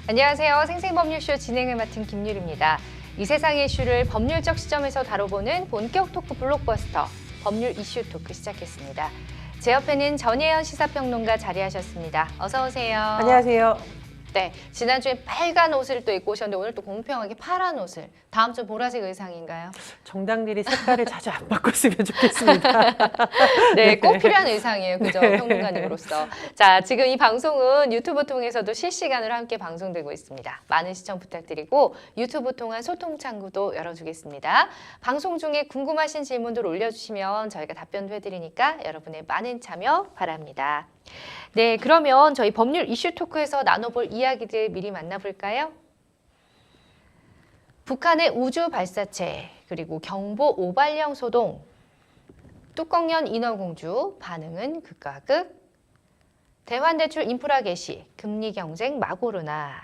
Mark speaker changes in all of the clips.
Speaker 1: 안녕하세요. 생생법률쇼 진행을 맡은 김유리입니다. 이 세상의 이슈를 법률적 시점에서 다뤄보는 본격 토크 블록버스터 법률 이슈 토크 시작했습니다. 제 옆에는 전예현 시사평론가 자리하셨습니다. 어서 오세요.
Speaker 2: 안녕하세요.
Speaker 1: 네, 지난주에 빨간 옷을 또 입고 오셨는데 오늘 또 공평하게 파란 옷을, 다음 주 보라색 의상인가요?
Speaker 2: 정당들이 색깔을 자주 안 바꿨으면 좋겠습니다.
Speaker 1: 네, 꼭 필요한 의상이에요. 그죠? 평론가님으로서. 자, 지금 이 방송은 유튜브 통해서도 실시간으로 함께 방송되고 있습니다. 많은 시청 부탁드리고 유튜브 통한 소통 창구도 열어주겠습니다. 방송 중에 궁금하신 질문들 올려주시면 저희가 답변도 해드리니까 여러분의 많은 참여 바랍니다. 네, 그러면 저희 법률 이슈 토크에서 나눠볼 이야기들 미리 만나볼까요? 북한의 우주 발사체, 그리고 경보 오발령 소동, 뚜껑연 인어공주, 반응은 극과 극, 대환대출 인프라 개시, 금리 경쟁 막 오르나.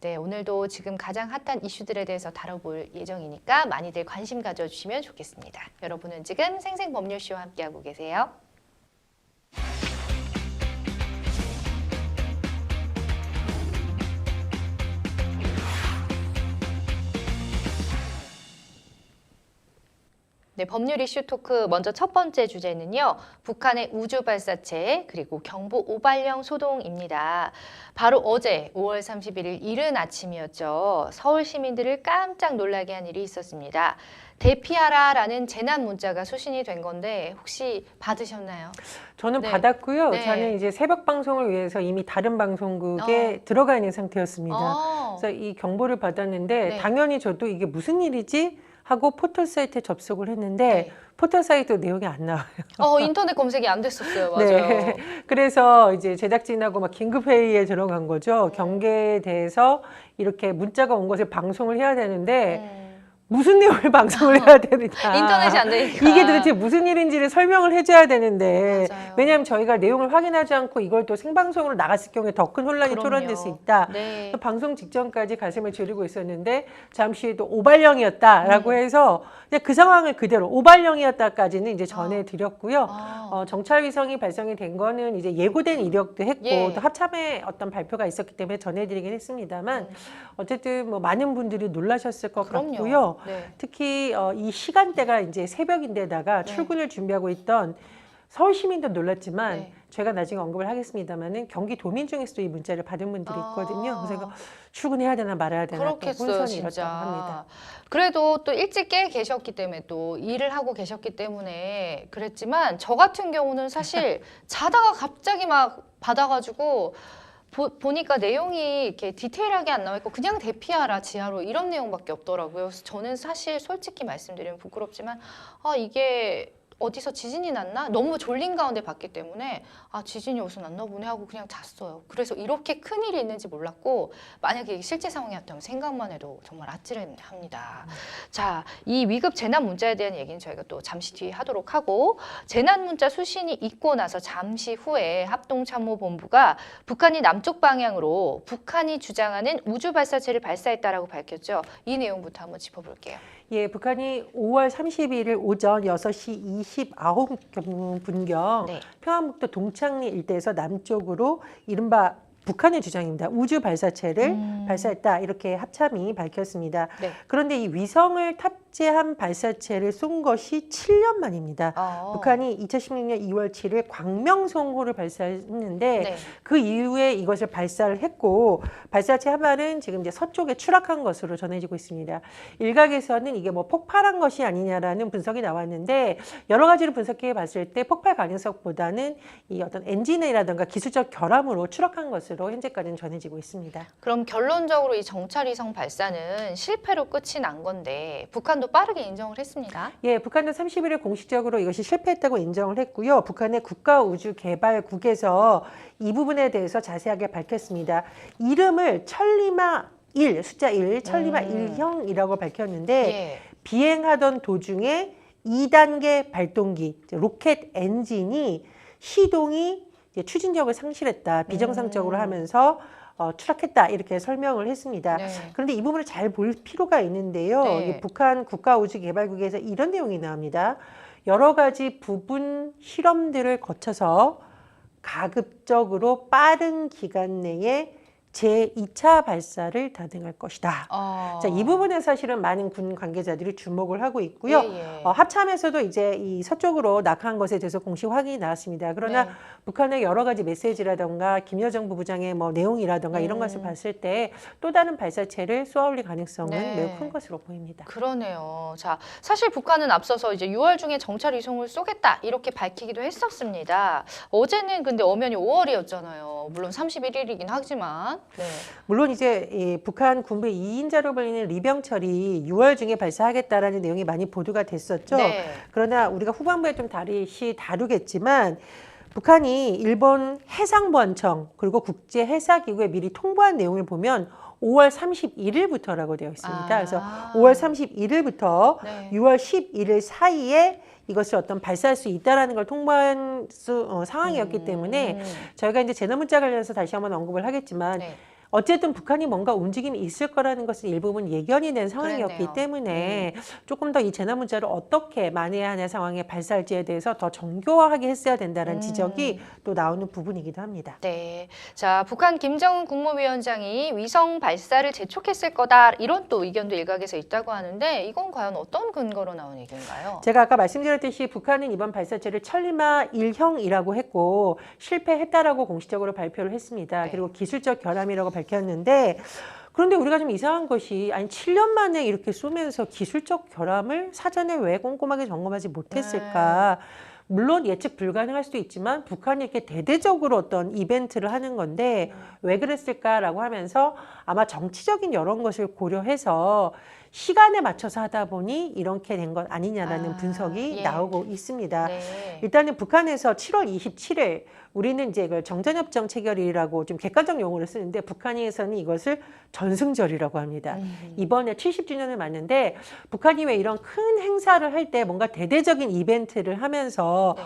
Speaker 1: 네, 오늘도 지금 가장 핫한 이슈들에 대해서 다뤄볼 예정이니까 많이들 관심 가져주시면 좋겠습니다. 여러분은 지금 생생법률쇼와 함께하고 계세요. 네, 법률 이슈 토크 먼저 첫 번째 주제는요. 북한의 우주 발사체 그리고 경보 오발령 소동입니다. 바로 어제 5월 31일 이른 아침이었죠. 서울 시민들을 깜짝 놀라게 한 일이 있었습니다. 대피하라라는 재난 문자가 수신이 된 건데 혹시 받으셨나요?
Speaker 2: 저는
Speaker 1: 네.
Speaker 2: 받았고요.
Speaker 1: 네.
Speaker 2: 저는 이제 새벽 방송을 위해서 이미 다른 방송국에 들어가 있는 상태였습니다. 그래서 이 경보를 받았는데
Speaker 1: 네.
Speaker 2: 당연히 저도 이게 무슨 일이지? 하고 포털 사이트에 접속을 했는데
Speaker 1: 네.
Speaker 2: 포털 사이트 내용이 안 나와요.
Speaker 1: 인터넷 검색이 안 됐었어요. 맞아요.
Speaker 2: 네. 그래서 이제 제작진하고 막 긴급 회의에 들어간 거죠. 경계에 대해서 이렇게 문자가 온 것을 방송을 해야 되는데 무슨 내용을 방송을 해야 되느냐.
Speaker 1: 인터넷이 안 되니까.
Speaker 2: 이게 도대체 무슨 일인지를 설명을 해줘야 되는데
Speaker 1: 맞아요.
Speaker 2: 왜냐하면 저희가 내용을 확인하지 않고 이걸 또 생방송으로 나갔을 경우에 더 큰 혼란이
Speaker 1: 그럼요.
Speaker 2: 초래될 수 있다.
Speaker 1: 네.
Speaker 2: 방송 직전까지 가슴을 졸이고 있었는데 잠시 후에도 오발령이었다라고 해서 그냥 그 상황을 그대로 오발령이었다까지는 이제 전해드렸고요. 정찰 위성이 발성이 된 거는 이제 예고된 이력도 했고
Speaker 1: 예.
Speaker 2: 또 합참에 어떤 발표가 있었기 때문에 전해드리긴 했습니다만 어쨌든 뭐 많은 분들이 놀라셨을 것
Speaker 1: 그럼요.
Speaker 2: 같고요.
Speaker 1: 네.
Speaker 2: 특히 이 시간대가 이제 새벽인데다가
Speaker 1: 네.
Speaker 2: 출근을 준비하고 있던 서울 시민도 놀랐지만
Speaker 1: 네.
Speaker 2: 제가 나중에 언급을 하겠습니다만은 경기도민 중에서도 이 문자를 받은 분들이 있거든요. 그래서 이거 출근해야 되나 말아야 되나 또
Speaker 1: 그렇겠어요,
Speaker 2: 혼선이
Speaker 1: 진짜.
Speaker 2: 일었다고 합니다.
Speaker 1: 그래도 또 일찍 깨 계셨기 때문에 또 일을 하고 계셨기 때문에 그랬지만 저 같은 경우는 사실 자다가 갑자기 막 받아가지고 보니까 내용이 이렇게 디테일하게 안 나와 있고 그냥 대피하라 지하로 이런 내용밖에 없더라고요. 그래서 저는 사실 솔직히 말씀드리면 부끄럽지만 이게 어디서 지진이 났나? 너무 졸린 가운데 봤기 때문에 지진이 어디서 났나 보네 하고 그냥 잤어요. 그래서 이렇게 큰일이 있는지 몰랐고 만약에 이게 실제 상황이었다면 생각만 해도 정말 아찔합니다. 자, 이 위급 재난 문자에 대한 얘기는 저희가 또 잠시 뒤에 하도록 하고 재난 문자 수신이 있고 나서 잠시 후에 합동참모본부가 북한이 남쪽 방향으로 북한이 주장하는 우주 발사체를 발사했다라고 밝혔죠. 이 내용부터 한번 짚어볼게요.
Speaker 2: 예, 북한이 5월 31일 오전 6시 29분경
Speaker 1: 네.
Speaker 2: 평안북도 동창리 일대에서 남쪽으로 이른바 북한의 주장입니다. 우주 발사체를 발사했다 이렇게 합참이 밝혔습니다.
Speaker 1: 네.
Speaker 2: 그런데 이 위성을 탑재한 발사체를 쏜 것이 7년 만입니다. 북한이 2016년 2월 7일 광명성호를 발사했는데
Speaker 1: 네.
Speaker 2: 그 이후에 이것을 발사를 했고 발사체 한 발은 지금 이제 서쪽에 추락한 것으로 전해지고 있습니다. 일각에서는 이게 뭐 폭발한 것이 아니냐라는 분석이 나왔는데 여러 가지로 분석해 봤을 때 폭발 가능성보다는 이 어떤 엔진이라든가 기술적 결함으로 추락한 것으로 현재까지는 전해지고 있습니다.
Speaker 1: 그럼 결론적으로 이 정찰위성 발사는 실패로 끝이 난 건데 북한도 빠르게 인정을 했습니다.
Speaker 2: 예, 북한도 30일에 공식적으로 이것이 실패했다고 인정을 했고요. 북한의 국가우주개발국에서 이 부분에 대해서 자세하게 밝혔습니다. 이름을 천리마 1, 숫자 1, 천리마 1형이라고 밝혔는데
Speaker 1: 예.
Speaker 2: 비행하던 도중에 2단계 발동기, 로켓 엔진이 시동이 추진력을 상실했다. 비정상적으로 하면서 추락했다. 이렇게 설명을 했습니다.
Speaker 1: 네.
Speaker 2: 그런데 이 부분을 잘 볼 필요가 있는데요.
Speaker 1: 네.
Speaker 2: 이 북한 국가우주개발국에서 이런 내용이 나옵니다. 여러 가지 부분 실험들을 거쳐서 가급적으로 빠른 기간 내에 제2차 발사를 단행할 것이다. 자, 이 부분에 사실은 많은 군 관계자들이 주목을 하고 있고요.
Speaker 1: 예, 예.
Speaker 2: 합참에서도 이제 이 서쪽으로 낙하한 것에 대해서 공식 확인이 나왔습니다. 그러나
Speaker 1: 네.
Speaker 2: 북한의 여러 가지 메시지라던가 김여정 부부장의 뭐 내용이라던가 이런 것을 봤을 때 또 다른 발사체를 쏘아올릴 가능성은
Speaker 1: 네.
Speaker 2: 매우 큰 것으로 보입니다.
Speaker 1: 그러네요. 자, 사실 북한은 앞서서 이제 6월 중에 정찰 위성을 쏘겠다 이렇게 밝히기도 했었습니다. 어제는 근데 엄연히 5월이었잖아요. 물론 31일이긴 하지만. 네.
Speaker 2: 물론 이제 이 북한 군부의 2인자로 불리는 리병철이 6월 중에 발사하겠다라는 내용이 많이 보도가 됐었죠.
Speaker 1: 네.
Speaker 2: 그러나 우리가 후반부에 좀 다루겠지만 북한이 일본 해상보안청 그리고 국제해사기구에 미리 통보한 내용을 보면 5월 31일부터라고 되어 있습니다. 그래서 5월 31일부터
Speaker 1: 네.
Speaker 2: 6월 11일 사이에 이것을 어떤 발사할 수 있다라는 걸 통보한 상황이었기 때문에 저희가 이제 재난 문자 관련해서 다시 한번 언급을 하겠지만
Speaker 1: 네.
Speaker 2: 어쨌든 북한이 뭔가 움직임이 있을 거라는 것은 일부분 예견이 된 상황이었기
Speaker 1: 그랬네요.
Speaker 2: 때문에 조금 더 이 재난 문자를 어떻게 만에 한해 상황에 발사할지에 대해서 더 정교하게 했어야 된다는 지적이 또 나오는 부분이기도 합니다.
Speaker 1: 네. 자, 북한 김정은 국무위원장이 위성 발사를 재촉했을 거다. 이런 또 의견도 일각에서 있다고 하는데 이건 과연 어떤 근거로 나온 얘기인가요?
Speaker 2: 제가 아까 말씀드렸듯이 북한은 이번 발사체를 천리마 1형이라고 했고 실패했다라고 공식적으로 발표를 했습니다.
Speaker 1: 네.
Speaker 2: 그리고 기술적 결함이라고 밝혔는데 그런데 우리가 좀 이상한 것이 아니 7년 만에 이렇게 쏘면서 기술적 결함을 사전에 왜 꼼꼼하게 점검하지 못했을까? 물론 예측 불가능할 수도 있지만 북한이 이렇게 대대적으로 어떤 이벤트를 하는 건데 왜 그랬을까라고 하면서 아마 정치적인 여러 것을 고려해서 시간에 맞춰서 하다 보니 이렇게 된 것 아니냐라는 분석이
Speaker 1: 예.
Speaker 2: 나오고 있습니다.
Speaker 1: 네.
Speaker 2: 일단은 북한에서 7월 27일 우리는 이제 그 정전협정 체결일이라고 좀 객관적 용어를 쓰는데 북한에서는 이것을 전승절이라고 합니다. 이번에 70주년을 맞는데 북한이 왜 이런 큰 행사를 할 때 뭔가 대대적인 이벤트를 하면서
Speaker 1: 네.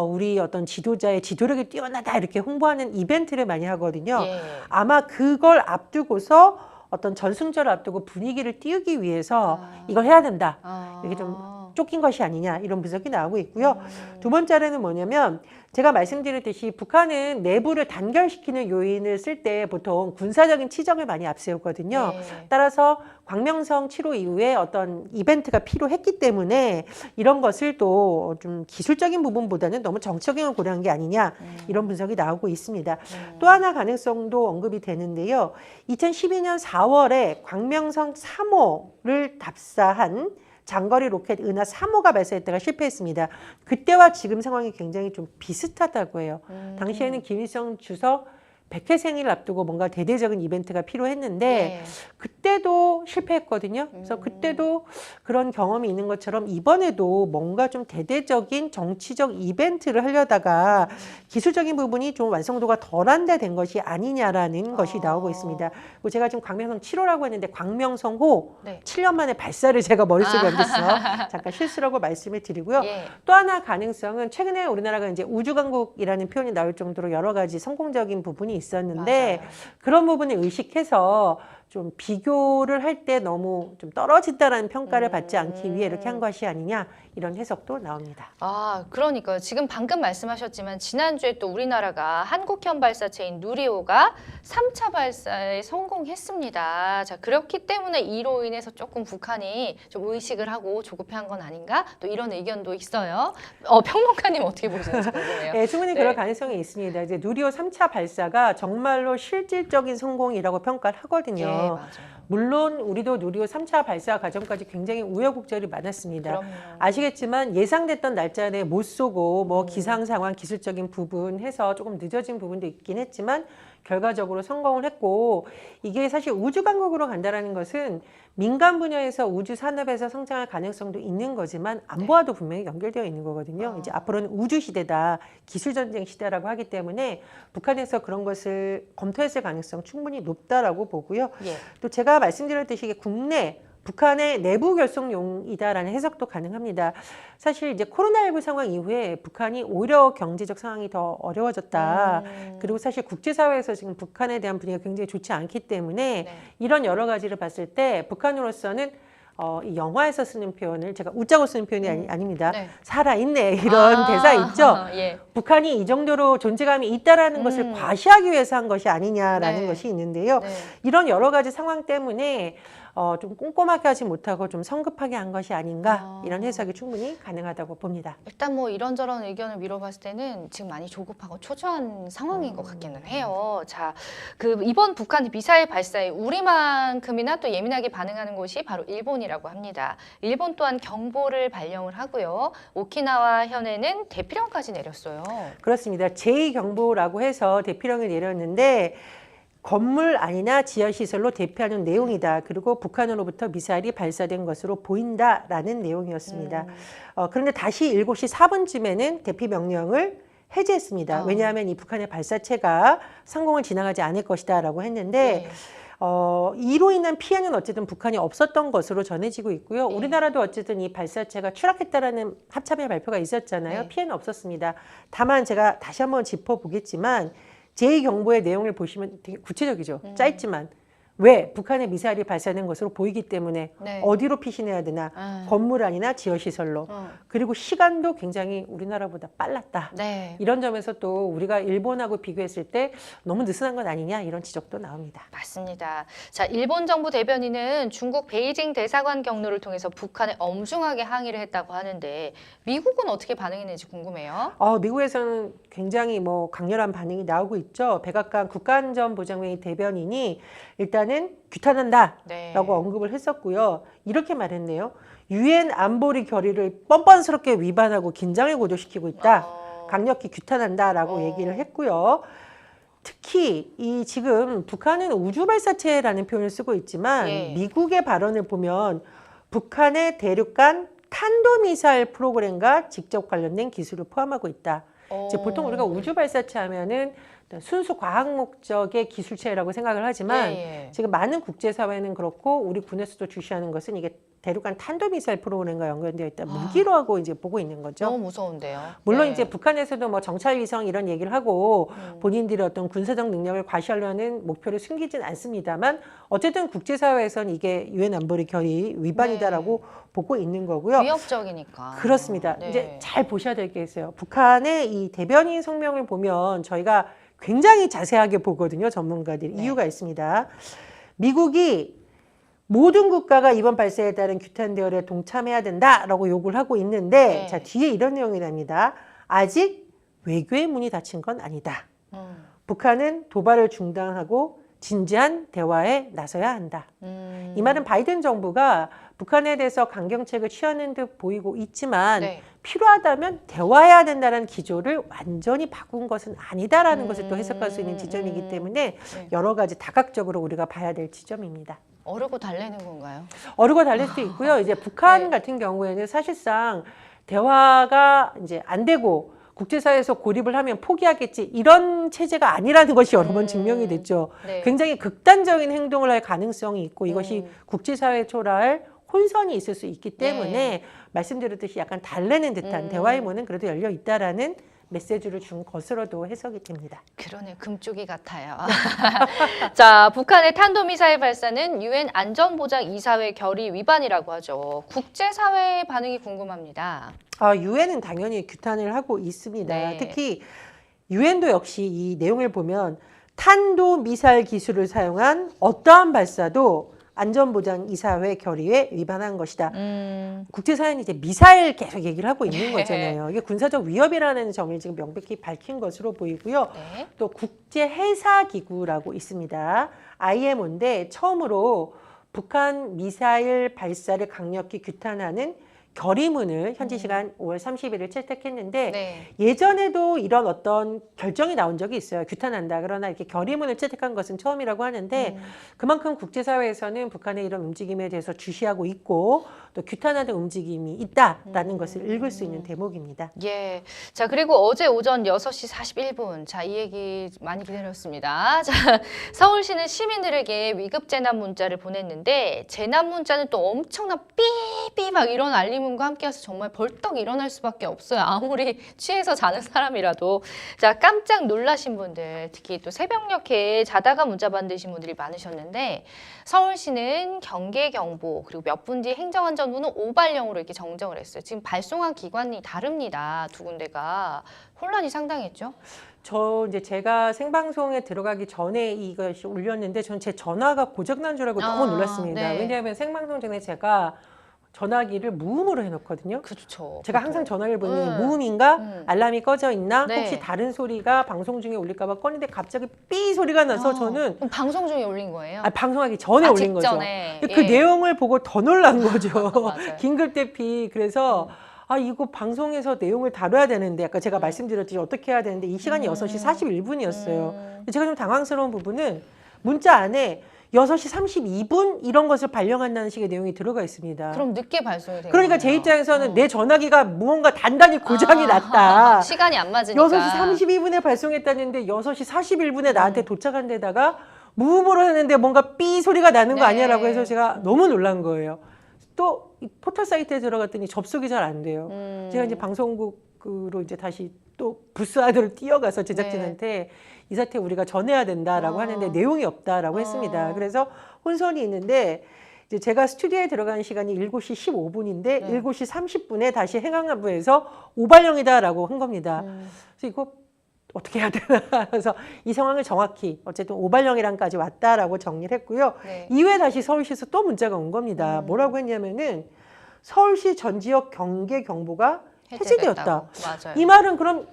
Speaker 2: 우리 어떤 지도자의 지도력이 뛰어나다 이렇게 홍보하는 이벤트를 많이 하거든요.
Speaker 1: 예.
Speaker 2: 아마 그걸 앞두고서 어떤 전승절을 앞두고 분위기를 띄우기 위해서 이걸 해야 된다. 이렇게 좀 쫓긴 것이 아니냐 이런 분석이 나오고 있고요. 두 번째는 뭐냐면 제가 말씀드렸듯이 북한은 내부를 단결시키는 요인을 쓸 때 보통 군사적인 치정을 많이 앞세우거든요.
Speaker 1: 네.
Speaker 2: 따라서 광명성 7호 이후에 어떤 이벤트가 필요했기 때문에 이런 것을 또 좀 기술적인 부분보다는 너무 정치적인 걸 고려한 게 아니냐 이런 분석이 나오고 있습니다. 또 하나 가능성도 언급이 되는데요. 2012년 4월에 광명성 3호를 답사한 장거리 로켓 은하 3호가 발사했다가 실패했습니다. 그때와 지금 상황이 굉장히 좀 비슷하다고 해요. 당시에는 김일성 주석 100회 생일을 앞두고 뭔가 대대적인 이벤트가 필요했는데
Speaker 1: 네.
Speaker 2: 그때도 실패했거든요. 그래서 그때도 그런 경험이 있는 것처럼 이번에도 뭔가 좀 대대적인 정치적 이벤트를 하려다가 기술적인 부분이 좀 완성도가 덜한 데 된 것이 아니냐라는 것이 나오고 있습니다. 그리고 제가 지금 광명성 7호라고 했는데 광명성호
Speaker 1: 네.
Speaker 2: 7년 만에 발사를 제가 머릿속에 얹었어. 잠깐 실수라고 말씀을 드리고요.
Speaker 1: 예.
Speaker 2: 또 하나 가능성은 최근에 우리나라가 이제 우주강국이라는 표현이 나올 정도로 여러 가지 성공적인 부분이 있었는데
Speaker 1: 맞아요.
Speaker 2: 그런 부분을 의식해서 좀 비교를 할 때 너무 좀 떨어진다라는 평가를 받지 않기 위해 이렇게 한 것이 아니냐 이런 해석도 나옵니다.
Speaker 1: 아, 그러니까요. 지금 방금 말씀하셨지만 지난주에 또 우리나라가 한국형 발사체인 누리호가 3차 발사에 성공했습니다. 자, 그렇기 때문에 이로 인해서 조금 북한이 좀 의식을 하고 조급해한 건 아닌가? 또 이런 의견도 있어요. 평론가님 어떻게 보시는지 궁금해요.
Speaker 2: 네, 충분히
Speaker 1: 네.
Speaker 2: 그럴 가능성이 있습니다. 이제 누리호 3차 발사가 정말로 실질적인 성공이라고 평가를 하거든요.
Speaker 1: 예, 맞아요.
Speaker 2: 물론 우리도 누리호 3차 발사 과정까지 굉장히 우여곡절이 많았습니다.
Speaker 1: 그럼요.
Speaker 2: 아시겠지만 예상됐던 날짜 내에 못 쏘고 뭐 기상 상황 기술적인 부분 해서 조금 늦어진 부분도 있긴 했지만 결과적으로 성공을 했고 이게 사실 우주 강국으로 간다라는 것은 민간 분야에서 우주 산업에서 성장할 가능성도 있는 거지만 안보와도 분명히 연결되어 있는 거거든요. 이제 앞으로는 우주 시대다, 기술 전쟁 시대라고 하기 때문에 북한에서 그런 것을 검토했을 가능성 충분히 높다라고 보고요.
Speaker 1: 예.
Speaker 2: 또 제가 말씀드렸듯이 이게 국내 북한의 내부 결속용이다라는 해석도 가능합니다. 사실 이제 코로나19 상황 이후에 북한이 오히려 경제적 상황이 더 어려워졌다. 그리고 사실 국제사회에서 지금 북한에 대한 분위기가 굉장히 좋지 않기 때문에
Speaker 1: 네.
Speaker 2: 이런 여러 가지를 봤을 때 북한으로서는 이 영화에서 쓰는 표현을 제가 웃자고 쓰는 표현이 아닙니다.
Speaker 1: 네.
Speaker 2: 살아있네 이런 대사 있죠.
Speaker 1: 예.
Speaker 2: 북한이 이 정도로 존재감이 있다라는 것을 과시하기 위해서 한 것이 아니냐라는
Speaker 1: 네.
Speaker 2: 것이 있는데요.
Speaker 1: 네.
Speaker 2: 이런 여러 가지 상황 때문에 좀 꼼꼼하게 하지 못하고 좀 성급하게 한 것이 아닌가 이런 해석이 충분히 가능하다고 봅니다.
Speaker 1: 일단 뭐 이런저런 의견을 미뤄봤을 때는 지금 많이 조급하고 초조한 상황인 것 같기는 해요. 자, 그 이번 북한 미사일 발사에 우리만큼이나 또 예민하게 반응하는 곳이 바로 일본이라고 합니다. 일본 또한 경보를 발령을 하고요. 오키나와 현에는 대피령까지 내렸어요.
Speaker 2: 그렇습니다. 제2경보라고 해서 대피령을 내렸는데 건물 안이나 지하시설로 대피하는 내용이다. 그리고 북한으로부터 미사일이 발사된 것으로 보인다라는 내용이었습니다. 그런데 다시 7시 4분쯤에는 대피 명령을 해제했습니다. 왜냐하면 이 북한의 발사체가 상공을 지나가지 않을 것이다 라고 했는데 이로 인한 피해는 어쨌든 북한이 없었던 것으로 전해지고 있고요. 우리나라도 어쨌든 이 발사체가 추락했다라는 합참의 발표가 있었잖아요. 피해는 없었습니다. 다만 제가 다시 한번 짚어보겠지만 제2경보의 내용을 보시면 되게 구체적이죠. 짧지만. 왜? 북한의 미사일이 발사된 것으로 보이기 때문에 어디로 피신해야 되나? 건물 안이나 지하시설로. 그리고 시간도 굉장히 우리나라보다 빨랐다. 이런 점에서 또 우리가 일본하고 비교했을 때 너무 느슨한 건 아니냐 이런 지적도 나옵니다.
Speaker 1: 맞습니다. 자, 일본 정부 대변인은 중국 베이징 대사관 경로를 통해서 북한에 엄중하게 항의를 했다고 하는데 미국은 어떻게 반응했는지 궁금해요.
Speaker 2: 미국에서는 굉장히 뭐 강렬한 반응이 나오고 있죠. 백악관 국가안전보장회의 대변인이 일단은 규탄한다라고 언급을 했었고요. 이렇게 말했네요. 유엔 안보리 결의를 뻔뻔스럽게 위반하고 긴장을 고조시키고 있다. 강력히 규탄한다라고 얘기를 했고요. 특히 이 지금 북한은 우주발사체라는 표현을 쓰고 있지만 미국의 발언을 보면 북한의 대륙간 탄도미사일 프로그램과 직접 관련된 기술을 포함하고 있다. 이제 보통 우리가 우주발사체 하면은 순수 과학 목적의 기술체라고 생각을 하지만 지금 많은 국제사회는 그렇고 우리 군에서도 주시하는 것은 이게 대륙간 탄도미사일 프로그램과 연관되어 있다 무기로 하고 이제 보고 있는 거죠.
Speaker 1: 너무 무서운데요.
Speaker 2: 물론 이제 북한에서도 뭐 정찰위성 이런 얘기를 하고 본인들이 어떤 군사적 능력을 과시하려는 목표를 숨기진 않습니다만 어쨌든 국제사회에서는 이게 유엔 안보리 결의 위반이다라고 보고 있는 거고요.
Speaker 1: 위협적이니까.
Speaker 2: 그렇습니다. 이제 잘 보셔야 될 게 있어요. 북한의 이 대변인 성명을 보면 저희가 굉장히 자세하게 보거든요. 전문가들이. 이유가 있습니다. 미국이 모든 국가가 이번 발사에 따른 규탄 대열에 동참해야 된다라고 요구를 하고 있는데 자 뒤에 이런 내용이 납니다. 아직 외교의 문이 닫힌 건 아니다. 북한은 도발을 중단하고 진지한 대화에 나서야 한다. 이 말은 바이든 정부가 북한에 대해서 강경책을 취하는 듯 보이고 있지만 필요하다면 대화해야 된다는 기조를 완전히 바꾼 것은 아니다라는 것을 또 해석할 수 있는 지점이기 때문에 여러 가지 다각적으로 우리가 봐야 될 지점입니다.
Speaker 1: 어르고 달래는 건가요?
Speaker 2: 어르고 달랠 수도 있고요. 이제 북한 같은 경우에는 사실상 대화가 이제 안 되고 국제사회에서 고립을 하면 포기하겠지 이런 체제가 아니라는 것이 여러 번 증명이 됐죠. 굉장히 극단적인 행동을 할 가능성이 있고 이것이 국제사회에 초래할 혼선이 있을 수 있기 때문에 말씀드렸듯이 약간 달래는 듯한 대화의 문은 그래도 열려 있다라는 메시지를 준 것으로도 해석이 됩니다.
Speaker 1: 그러네, 금쪽이 같아요. 자, 북한의 탄도미사일 발사는 유엔 안전보장 이사회 결의 위반이라고 하죠. 국제사회의 반응이 궁금합니다.
Speaker 2: 유엔은 당연히 규탄을 하고 있습니다. 특히 유엔도 역시 이 내용을 보면 탄도미사일 기술을 사용한 어떠한 발사도 안전보장이사회 결의에 위반한 것이다. 국제사회는 이제 미사일 계속 얘기를 하고 있는 거잖아요. 이게 군사적 위협이라는 점을 지금 명백히 밝힌 것으로 보이고요. 또 국제해사기구라고 있습니다. IMO인데 처음으로 북한 미사일 발사를 강력히 규탄하는 결의문을 현지 시간 5월 30일을 채택했는데 예전에도 이런 어떤 결정이 나온 적이 있어요. 규탄한다. 그러나 이렇게 결의문을 채택한 것은 처음이라고 하는데 그만큼 국제사회에서는 북한의 이런 움직임에 대해서 주시하고 있고 또 규탄하는 움직임이 있다라는 것을 읽을 수 있는 대목입니다.
Speaker 1: 자, 그리고 어제 오전 6시 41분. 자, 이 얘기 많이 기다렸습니다. 자, 서울시는 시민들에게 위급 재난 문자를 보냈는데 재난 문자는 또 엄청난 삐삐 막 이런 알림을 대통령과 함께해서 정말 벌떡 일어날 수밖에 없어요. 아무리 취해서 자는 사람이라도. 자, 깜짝 놀라신 분들, 특히 또 새벽녘에 자다가 문자 받으신 분들이 많으셨는데 서울시는 경계 경보 그리고 몇 분 뒤 행정안전부는 오발령으로 이렇게 정정을 했어요. 지금 발송한 기관이 다릅니다. 두 군데가. 혼란이 상당했죠.
Speaker 2: 이제 제가 생방송에 들어가기 전에 이것이 울렸는데 전 제 전화가 고장난 줄 알고 너무 놀랐습니다.
Speaker 1: 네.
Speaker 2: 왜냐하면 생방송 전에 제가 전화기를 무음으로 해놓거든요.
Speaker 1: 그렇죠.
Speaker 2: 제가 항상 전화기를 보면 무음인가 알람이 꺼져 있나
Speaker 1: 네.
Speaker 2: 혹시 다른 소리가 방송 중에 울릴까 봐 꺼는데 갑자기 삐 소리가 나서 저는
Speaker 1: 그럼 방송 중에 올린 거예요?
Speaker 2: 방송하기 전에 올린
Speaker 1: 직전에.
Speaker 2: 거죠. 그 내용을 보고 더 놀란 거죠.
Speaker 1: 맞아요.
Speaker 2: 긴급대피. 그래서 이거 방송에서 내용을 다뤄야 되는데 아까 제가 말씀드렸듯이 어떻게 해야 되는데 이 시간이 6시 41분이었어요. 제가 좀 당황스러운 부분은 문자 안에 6시 32분 이런 것을 발령한다는 식의 내용이 들어가 있습니다.
Speaker 1: 그럼 늦게 발송이 된
Speaker 2: 그러니까
Speaker 1: 거예요.
Speaker 2: 제 입장에서는 내 전화기가 무언가 단단히 고장이 났다.
Speaker 1: 시간이 안 맞으니까.
Speaker 2: 6시 32분에 발송했다는데 6시 41분에 나한테 도착한 데다가 무음으로 했는데 뭔가 삐 소리가 나는 거
Speaker 1: 네.
Speaker 2: 아니야라고 해서 제가 너무 놀란 거예요. 또 이 포털 사이트에 들어갔더니 접속이 잘 안 돼요. 제가 이제 방송국으로 이제 다시 또 부스 안으로 뛰어가서 제작진한테 이 사태 우리가 전해야 된다라고 하는데 내용이 없다라고 했습니다. 그래서 혼선이 있는데 이제 제가 스튜디오에 들어가는 시간이 7시 15분인데 7시 30분에 다시 행안부에서 오발령이다라고 한 겁니다. 그래서 이거 어떻게 해야 되나. 그래서 이 상황을 정확히 어쨌든 오발령이랑까지 왔다라고 정리를 했고요.
Speaker 1: 네.
Speaker 2: 이후에 다시 서울시에서 또 문자가 온 겁니다. 뭐라고 했냐면은 서울시 전 지역 경계 경보가 해제되었다.
Speaker 1: 맞아요.
Speaker 2: 이 말은 그럼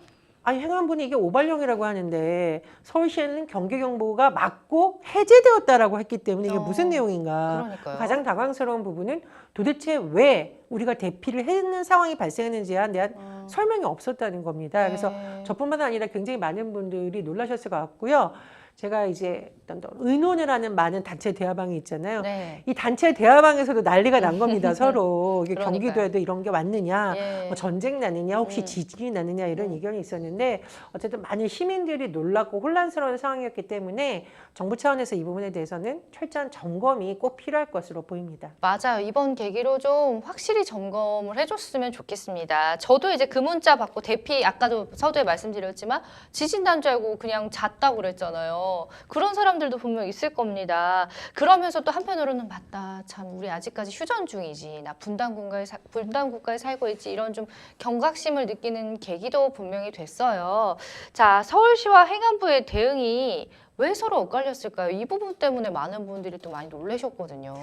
Speaker 2: 행안부는 이게 오발령이라고 하는데 서울시에는 경계 경보가 맞고 해제되었다라고 했기 때문에 이게 무슨 내용인가.
Speaker 1: 그러니까요.
Speaker 2: 가장 당황스러운 부분은 도대체 왜 우리가 대피를 했는 상황이 발생했는지에 대한 설명이 없었다는 겁니다. 그래서 저뿐만 아니라 굉장히 많은 분들이 놀라셨을 것 같고요. 제가 이제 어떤 의논을 하는 많은 단체 대화방이 있잖아요.
Speaker 1: 네.
Speaker 2: 이 단체 대화방에서도 난리가 난 겁니다. 서로 이게
Speaker 1: 그러니까요.
Speaker 2: 경기도에도 이런 게 왔느냐,
Speaker 1: 예.
Speaker 2: 뭐 전쟁 나느냐, 혹시 지진이 나느냐 이런 의견이 있었는데 어쨌든 많은 시민들이 놀랐고 혼란스러운 상황이었기 때문에 정부 차원에서 이 부분에 대해서는 철저한 점검이 꼭 필요할 것으로 보입니다.
Speaker 1: 맞아요. 이번 계기로 좀 확실히 점검을 해줬으면 좋겠습니다. 저도 이제 그 문자 받고 대피, 아까도 서두에 말씀드렸지만 지진 난 줄 알고 그냥 잤다고 그랬잖아요. 그런 사람들도 분명 있을 겁니다. 그러면서 또 한편으로는 맞다. 참 우리 아직까지 휴전 중이지. 나 분단 국가에 살고 있지. 이런 좀 경각심을 느끼는 계기도 분명히 됐어요. 자, 서울시와 행안부의 대응이 왜 서로 엇갈렸을까요? 이 부분 때문에 많은 분들이 또 많이 놀라셨거든요.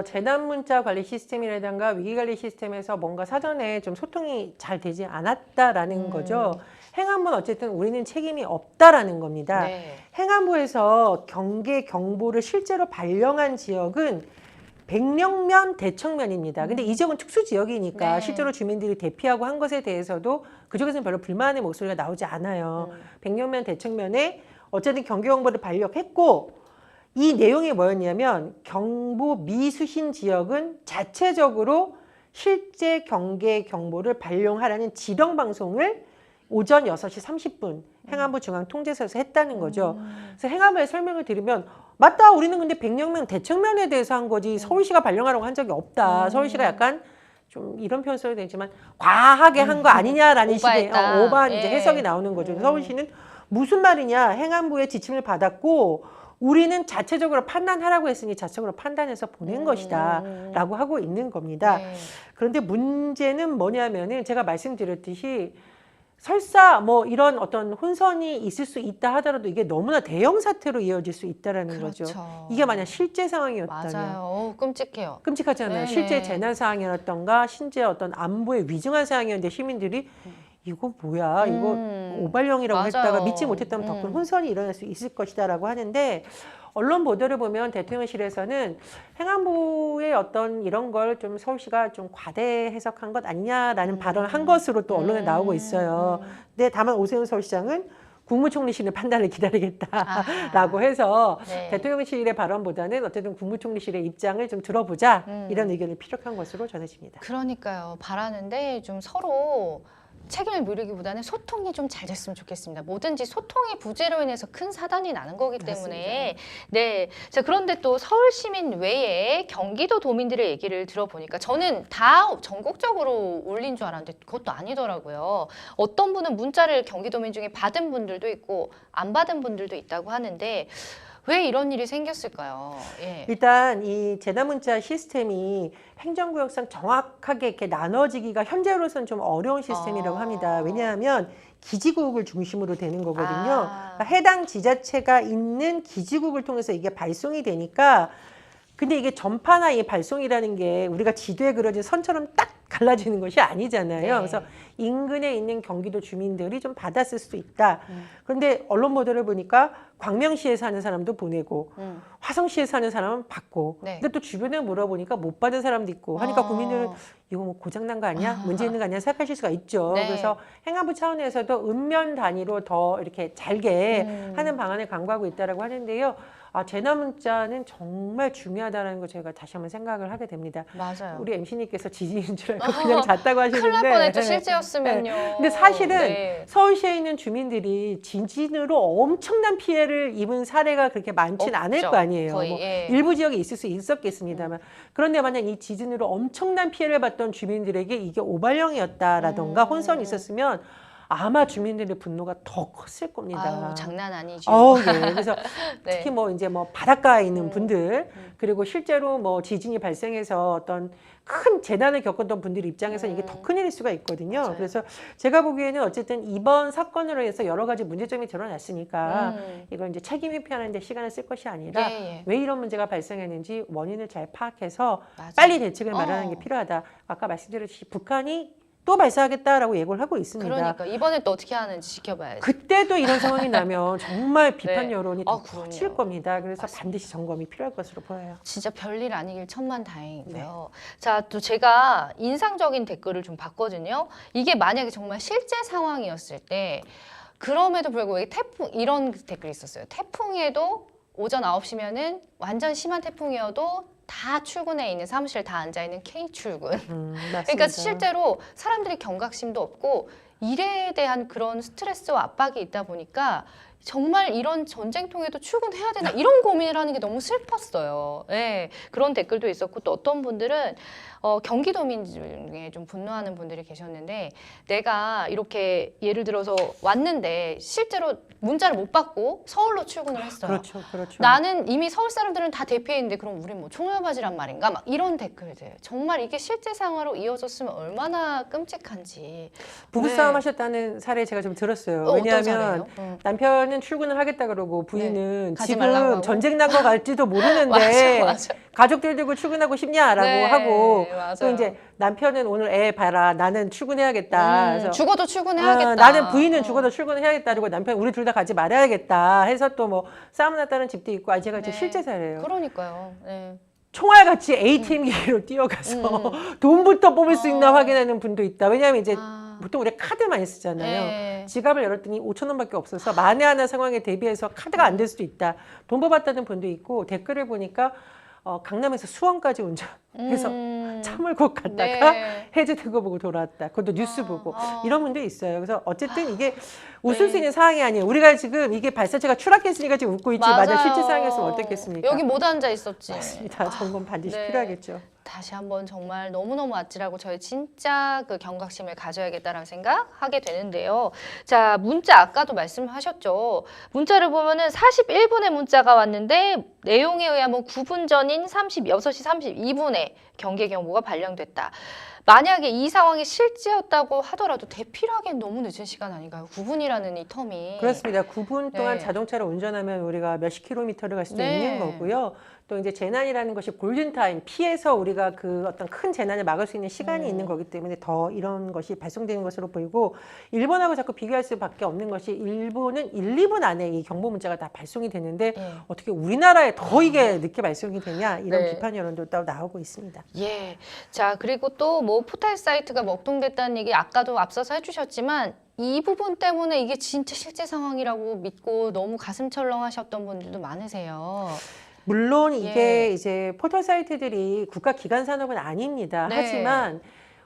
Speaker 2: 재난 문자 관리 시스템이라든가 위기 관리 시스템에서 뭔가 사전에 좀 소통이 잘 되지 않았다라는 거죠. 행안부는 어쨌든 우리는 책임이 없다라는 겁니다.
Speaker 1: 네.
Speaker 2: 행안부에서 경계 경보를 실제로 발령한 지역은 백령면, 대청면입니다. 근데 이 지역은 특수 지역이니까
Speaker 1: 네.
Speaker 2: 실제로 주민들이 대피하고 한 것에 대해서도 그쪽에서는 별로 불만의 목소리가 나오지 않아요. 백령면, 대청면에 어쨌든 경계 경보를 발령했고 이 내용이 뭐였냐면 경보 미수신 지역은 자체적으로 실제 경계 경보를 발령하라는 지령 방송을 오전 6시 30분 행안부 중앙통제소에서 했다는 거죠. 그래서 행안부에 설명을 드리면 맞다. 우리는 근데 백령면 대청면에 대해서 한 거지 서울시가 발령하라고 한 적이 없다. 서울시가 약간 좀 이런 표현 써야 되지만 과하게 한 거 아니냐라는 식의 오버한 이제 해석이 나오는 거죠. 서울시는 무슨 말이냐. 행안부의 지침을 받았고 우리는 자체적으로 판단하라고 했으니 자체적으로 판단해서 보낸 것이다 라고 하고 있는 겁니다.
Speaker 1: 네.
Speaker 2: 그런데 문제는 뭐냐면은 제가 말씀드렸듯이 설사 뭐 이런 어떤 혼선이 있을 수 있다 하더라도 이게 너무나 대형 사태로 이어질 수 있다라는
Speaker 1: 그렇죠.
Speaker 2: 거죠. 이게 만약 실제 상황이었다면
Speaker 1: 맞아요. 끔찍해요.
Speaker 2: 끔찍하잖아요.
Speaker 1: 네네.
Speaker 2: 실제 재난 상황이었던가 실제 어떤 안보에 위중한 상황이었는데 시민들이 이거 뭐야? 이거 오발령이라고
Speaker 1: 맞아요.
Speaker 2: 했다가 믿지 못했다면 더 큰 혼선이 일어날 수 있을 것이다라고 하는데 언론 보도를 보면 대통령실에서는 행안부의 어떤 이런 걸 좀 서울시가 좀 과대 해석한 것 아니냐라는 발언을 한 것으로 또 언론에 나오고 있어요. 근데 다만 오세훈 서울시장은 국무총리실의 판단을 기다리겠다라고 해서
Speaker 1: 네.
Speaker 2: 대통령실의 발언보다는 어쨌든 국무총리실의 입장을 좀 들어보자 이런 의견을 피력한 것으로 전해집니다.
Speaker 1: 그러니까요. 바라는데 좀 서로 책임을 물으기보다는 소통이 좀 잘 됐으면 좋겠습니다. 뭐든지 소통의 부재로 인해서 큰 사단이 나는 거기 때문에. 네. 자, 그런데 또 서울 시민 외에 경기도 도민들의 얘기를 들어보니까 저는 다 전국적으로 올린 줄 알았는데 그것도 아니더라고요. 어떤 분은 문자를 경기도민 중에 받은 분들도 있고 안 받은 분들도 있다고 하는데 왜 이런 일이 생겼을까요? 예.
Speaker 2: 일단 이 재난문자 시스템이 행정구역상 정확하게 이렇게 나눠지기가 현재로서는 좀 어려운 시스템이라고 합니다. 왜냐하면 기지국을 중심으로 되는 거거든요. 그러니까 해당 지자체가 있는 기지국을 통해서 이게 발송이 되니까 근데 이게 전파나 이 발송이라는 게 우리가 지도에 그려진 선처럼 딱 갈라지는 것이 아니잖아요.
Speaker 1: 네.
Speaker 2: 그래서 인근에 있는 경기도 주민들이 좀 받았을 수도 있다. 그런데 언론 보도를 보니까 광명시에 사는 사람도 보내고 화성시에 사는 사람은 받고
Speaker 1: 네.
Speaker 2: 근데 또 주변에 물어보니까 못 받은 사람도 있고 하니까 국민들은 이거 뭐 고장난 거 아니야? 문제 있는 거 아니야? 생각하실 수가 있죠.
Speaker 1: 네.
Speaker 2: 그래서 행안부 차원에서도 읍면 단위로 더 이렇게 잘게 하는 방안을 강구하고 있다라고 하는데요. 재난문자는 정말 중요하다는 거 제가 다시 한번 생각을 하게 됩니다.
Speaker 1: 맞아요.
Speaker 2: 우리 MC님께서 지진인 줄 알고 그냥 잤다고 하시는데
Speaker 1: 큰일 날 뻔했죠, 실제였으면요.
Speaker 2: 근데 사실은
Speaker 1: 네.
Speaker 2: 서울시에 있는 주민들이 지진으로 엄청난 피해를 입은 사례가 그렇게 많진 않을
Speaker 1: 없죠.
Speaker 2: 거 아니에요.
Speaker 1: 거의,
Speaker 2: 뭐
Speaker 1: 예.
Speaker 2: 일부 지역에 있을 수 있었겠습니다만 그런데 만약 이 지진으로 엄청난 피해를 봤던 주민들에게 이게 오발령이었다라던가 혼선이 있었으면 아마 주민들의 분노가 더 컸을 겁니다.
Speaker 1: 아유, 장난 아니죠.
Speaker 2: 네. 그래서
Speaker 1: 네.
Speaker 2: 특히 뭐 이제 뭐 바닷가에 있는 분들 그리고 실제로 뭐 지진이 발생해서 어떤 큰 재난을 겪었던 분들 입장에서는 이게 더 큰일일 수가 있거든요.
Speaker 1: 맞아요.
Speaker 2: 그래서 제가 보기에는 어쨌든 이번 사건으로 해서 여러 가지 문제점이 드러났으니까 이걸 이제 책임 회피하는 데 시간을 쓸 것이 아니라
Speaker 1: 예.
Speaker 2: 왜 이런 문제가 발생했는지 원인을 잘 파악해서
Speaker 1: 맞아요.
Speaker 2: 빨리 대책을 마련하는 게 필요하다. 아까 말씀드렸듯이 북한이 또 발사하겠다라고 예고를 하고 있습니다.
Speaker 1: 그러니까 이번에 또 어떻게 하는지 지켜봐야죠.
Speaker 2: 그때도 이런 상황이 나면 정말 비판
Speaker 1: 네.
Speaker 2: 여론이 더
Speaker 1: 그럼요.
Speaker 2: 커질 겁니다. 그래서
Speaker 1: 맞습니다.
Speaker 2: 반드시 점검이 필요할 것으로 보여요.
Speaker 1: 진짜 별일 아니길 천만 다행이고요.
Speaker 2: 네.
Speaker 1: 자, 또 제가 인상적인 댓글을 좀 봤거든요. 이게 만약에 정말 실제 상황이었을 때 그럼에도 불구하고 태풍 이런 댓글이 있었어요. 태풍에도 오전 9시면은 완전 심한 태풍이어도 다 출근해 있는 사무실 다 앉아 있는 K 출근.
Speaker 2: 맞습니다.
Speaker 1: 그러니까 실제로 사람들이 경각심도 없고 일에 대한 그런 스트레스와 압박이 있다 보니까 정말 이런 전쟁통에도 출근해야 되나 이런 고민을 하는 게 너무 슬펐어요. 네, 그런 댓글도 있었고 또 어떤 분들은 경기도민 중에 좀 분노하는 분들이 계셨는데 내가 이렇게 예를 들어서 왔는데 실제로 문자를 못 받고 서울로 출근을 했어요.
Speaker 2: 그렇죠.
Speaker 1: 나는 이미 서울 사람들은 다 대피해 있는데 그럼 우린 뭐 총알바지란 말인가? 막 이런 댓글들. 정말 이게 실제 상황으로 이어졌으면 얼마나 끔찍한지.
Speaker 2: 부부싸움
Speaker 1: 네.
Speaker 2: 하셨다는 사례 제가 좀 들었어요.
Speaker 1: 어떤
Speaker 2: 왜냐하면
Speaker 1: 사례예요?
Speaker 2: 남편은 출근을 하겠다 그러고 부인은
Speaker 1: 가지 말라고
Speaker 2: 지금
Speaker 1: 하고.
Speaker 2: 전쟁 난 거 갈지도 모르는데
Speaker 1: 맞아.
Speaker 2: 가족들 들고 출근하고 싶냐라고
Speaker 1: 네,
Speaker 2: 하고
Speaker 1: 맞아요.
Speaker 2: 또 이제 남편은 오늘 애 봐라 나는 출근해야겠다. 그래서
Speaker 1: 죽어도 출근해야겠다.
Speaker 2: 나는 부인은 죽어도 출근해야겠다. 그리고 남편 우리 둘 다 가지 말아야겠다. 해서 또 뭐 싸움 났다는 집도 있고 제가 이제
Speaker 1: 네.
Speaker 2: 실제 사례예요.
Speaker 1: 그러니까요. 네.
Speaker 2: 총알같이 ATM 기기로 뛰어가서 돈부터 뽑을 수 있나 확인하는 분도 있다. 왜냐하면 이제 보통 우리 카드 많이 쓰잖아요.
Speaker 1: 네.
Speaker 2: 지갑을 열었더니 5천 원밖에 없어서 만에 하나 상황에 대비해서 카드가 안 될 수도 있다. 돈 뽑았다는 분도 있고 댓글을 보니까 강남에서 수원까지 운전해서 차 몰고 갔다가
Speaker 1: 네.
Speaker 2: 해제된 거 보고 돌아왔다. 그것도 뉴스 보고 이런 분도 있어요. 그래서 어쨌든 이게 웃을
Speaker 1: 네.
Speaker 2: 수 있는 상황이 아니에요. 우리가 지금 이게 발사체가 추락했으니까 지금 웃고 있지. 맞아 실제 상황이었으면 어떻겠습니까?
Speaker 1: 여기 못 앉아 있었지.
Speaker 2: 맞습니다. 점검 반드시
Speaker 1: 네.
Speaker 2: 필요하겠죠.
Speaker 1: 다시 한번 정말 너무너무 아찔하고 저희 진짜 그 경각심을 가져야겠다라는 생각하게 되는데요. 자, 문자 아까도 말씀하셨죠. 문자를 보면은 41분의 문자가 왔는데 내용에 의하면 9분 전인 6시 32분에 경계 경보가 발령됐다. 만약에 이 상황이 실제였다고 하더라도 대피를 하기엔 너무 늦은 시간 아닌가요? 9분이라는 이 텀이.
Speaker 2: 그렇습니다. 9분 동안
Speaker 1: 네.
Speaker 2: 자동차를 운전하면 우리가 몇십 킬로미터를 갈 수도
Speaker 1: 네.
Speaker 2: 있는 거고요. 또 이제 재난이라는 것이 골든타임, 피해서 우리가 그 어떤 큰 재난을 막을 수 있는 시간이 있는 거기 때문에 더 이런 것이 발송되는 것으로 보이고 일본하고 자꾸 비교할 수밖에 없는 것이 일본은 1, 2분 안에 이 경보 문자가 다 발송이 되는데 어떻게 우리나라에 더 이게 늦게 발송이 되냐 이런
Speaker 1: 네.
Speaker 2: 비판 여론도 또 나오고 있습니다.
Speaker 1: 예. 자, 그리고 또 뭐 포털 사이트가 먹통됐다는 얘기 아까도 앞서서 해주셨지만 이 부분 때문에 이게 진짜 실제 상황이라고 믿고 너무 가슴 철렁하셨던 분들도 많으세요.
Speaker 2: 물론 이게 이제 포털 사이트들이 국가 기관 산업은 아닙니다.
Speaker 1: 네.
Speaker 2: 하지만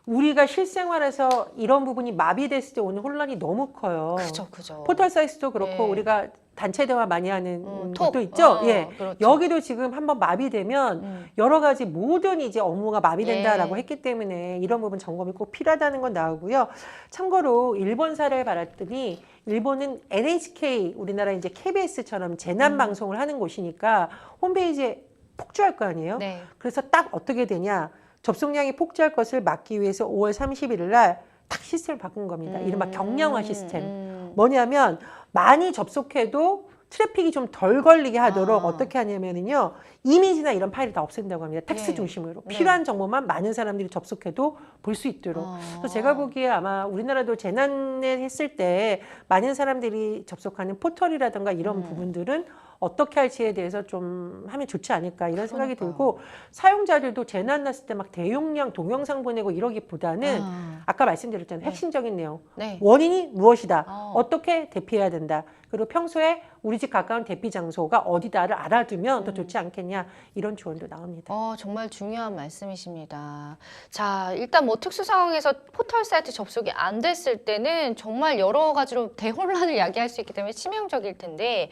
Speaker 2: 우리가 실생활에서 이런 부분이 마비됐을 때 오는 혼란이 너무 커요.
Speaker 1: 그죠.
Speaker 2: 포털 사이트도 그렇고
Speaker 1: 네.
Speaker 2: 우리가 단체 대화 많이 하는
Speaker 1: 톡.
Speaker 2: 것도 있죠. 예.
Speaker 1: 그렇죠.
Speaker 2: 여기도 지금 한번 마비되면 여러 가지 모든 이제 업무가 마비된다라고
Speaker 1: 예.
Speaker 2: 했기 때문에 이런 부분 점검이 꼭 필요하다는 건 나오고요. 참고로 일본 사례를 봤더니 일본은 NHK 우리나라 이제 KBS처럼 재난 방송을 하는 곳이니까 홈페이지에 폭주할 거 아니에요.
Speaker 1: 네.
Speaker 2: 그래서 딱 어떻게 되냐. 접속량이 폭주할 것을 막기 위해서 5월 31일 날 딱 시스템을 바꾼 겁니다. 이른바 경량화 시스템. 뭐냐면 많이 접속해도 트래픽이 좀 덜 걸리게 하도록 어떻게 하냐면요. 이미지나 이런 파일을 다 없앤다고 합니다. 텍스트
Speaker 1: 네.
Speaker 2: 중심으로.
Speaker 1: 네.
Speaker 2: 필요한 정보만 많은 사람들이 접속해도 볼 수 있도록. 그래서 제가 보기에 아마 우리나라도 재난을 했을 때 많은 사람들이 접속하는 포털이라든가 이런 부분들은 어떻게 할지에 대해서 좀 하면 좋지 않을까 이런 생각이 들고 사용자들도 재난 났을 때 막 대용량 동영상 보내고 이러기보다는 아까 말씀드렸잖아요. 핵심적인 내용.
Speaker 1: 네.
Speaker 2: 원인이 무엇이다.
Speaker 1: 어.
Speaker 2: 어떻게 대피해야 된다. 그리고 평소에 우리 집 가까운 대피 장소가 어디다를 알아두면 더 좋지 않겠냐. 이런 조언도 나옵니다.
Speaker 1: 정말 중요한 말씀이십니다. 자, 일단 뭐 특수 상황에서 포털 사이트 접속이 안 됐을 때는 정말 여러 가지로 대혼란을 야기할 수 있기 때문에 치명적일 텐데,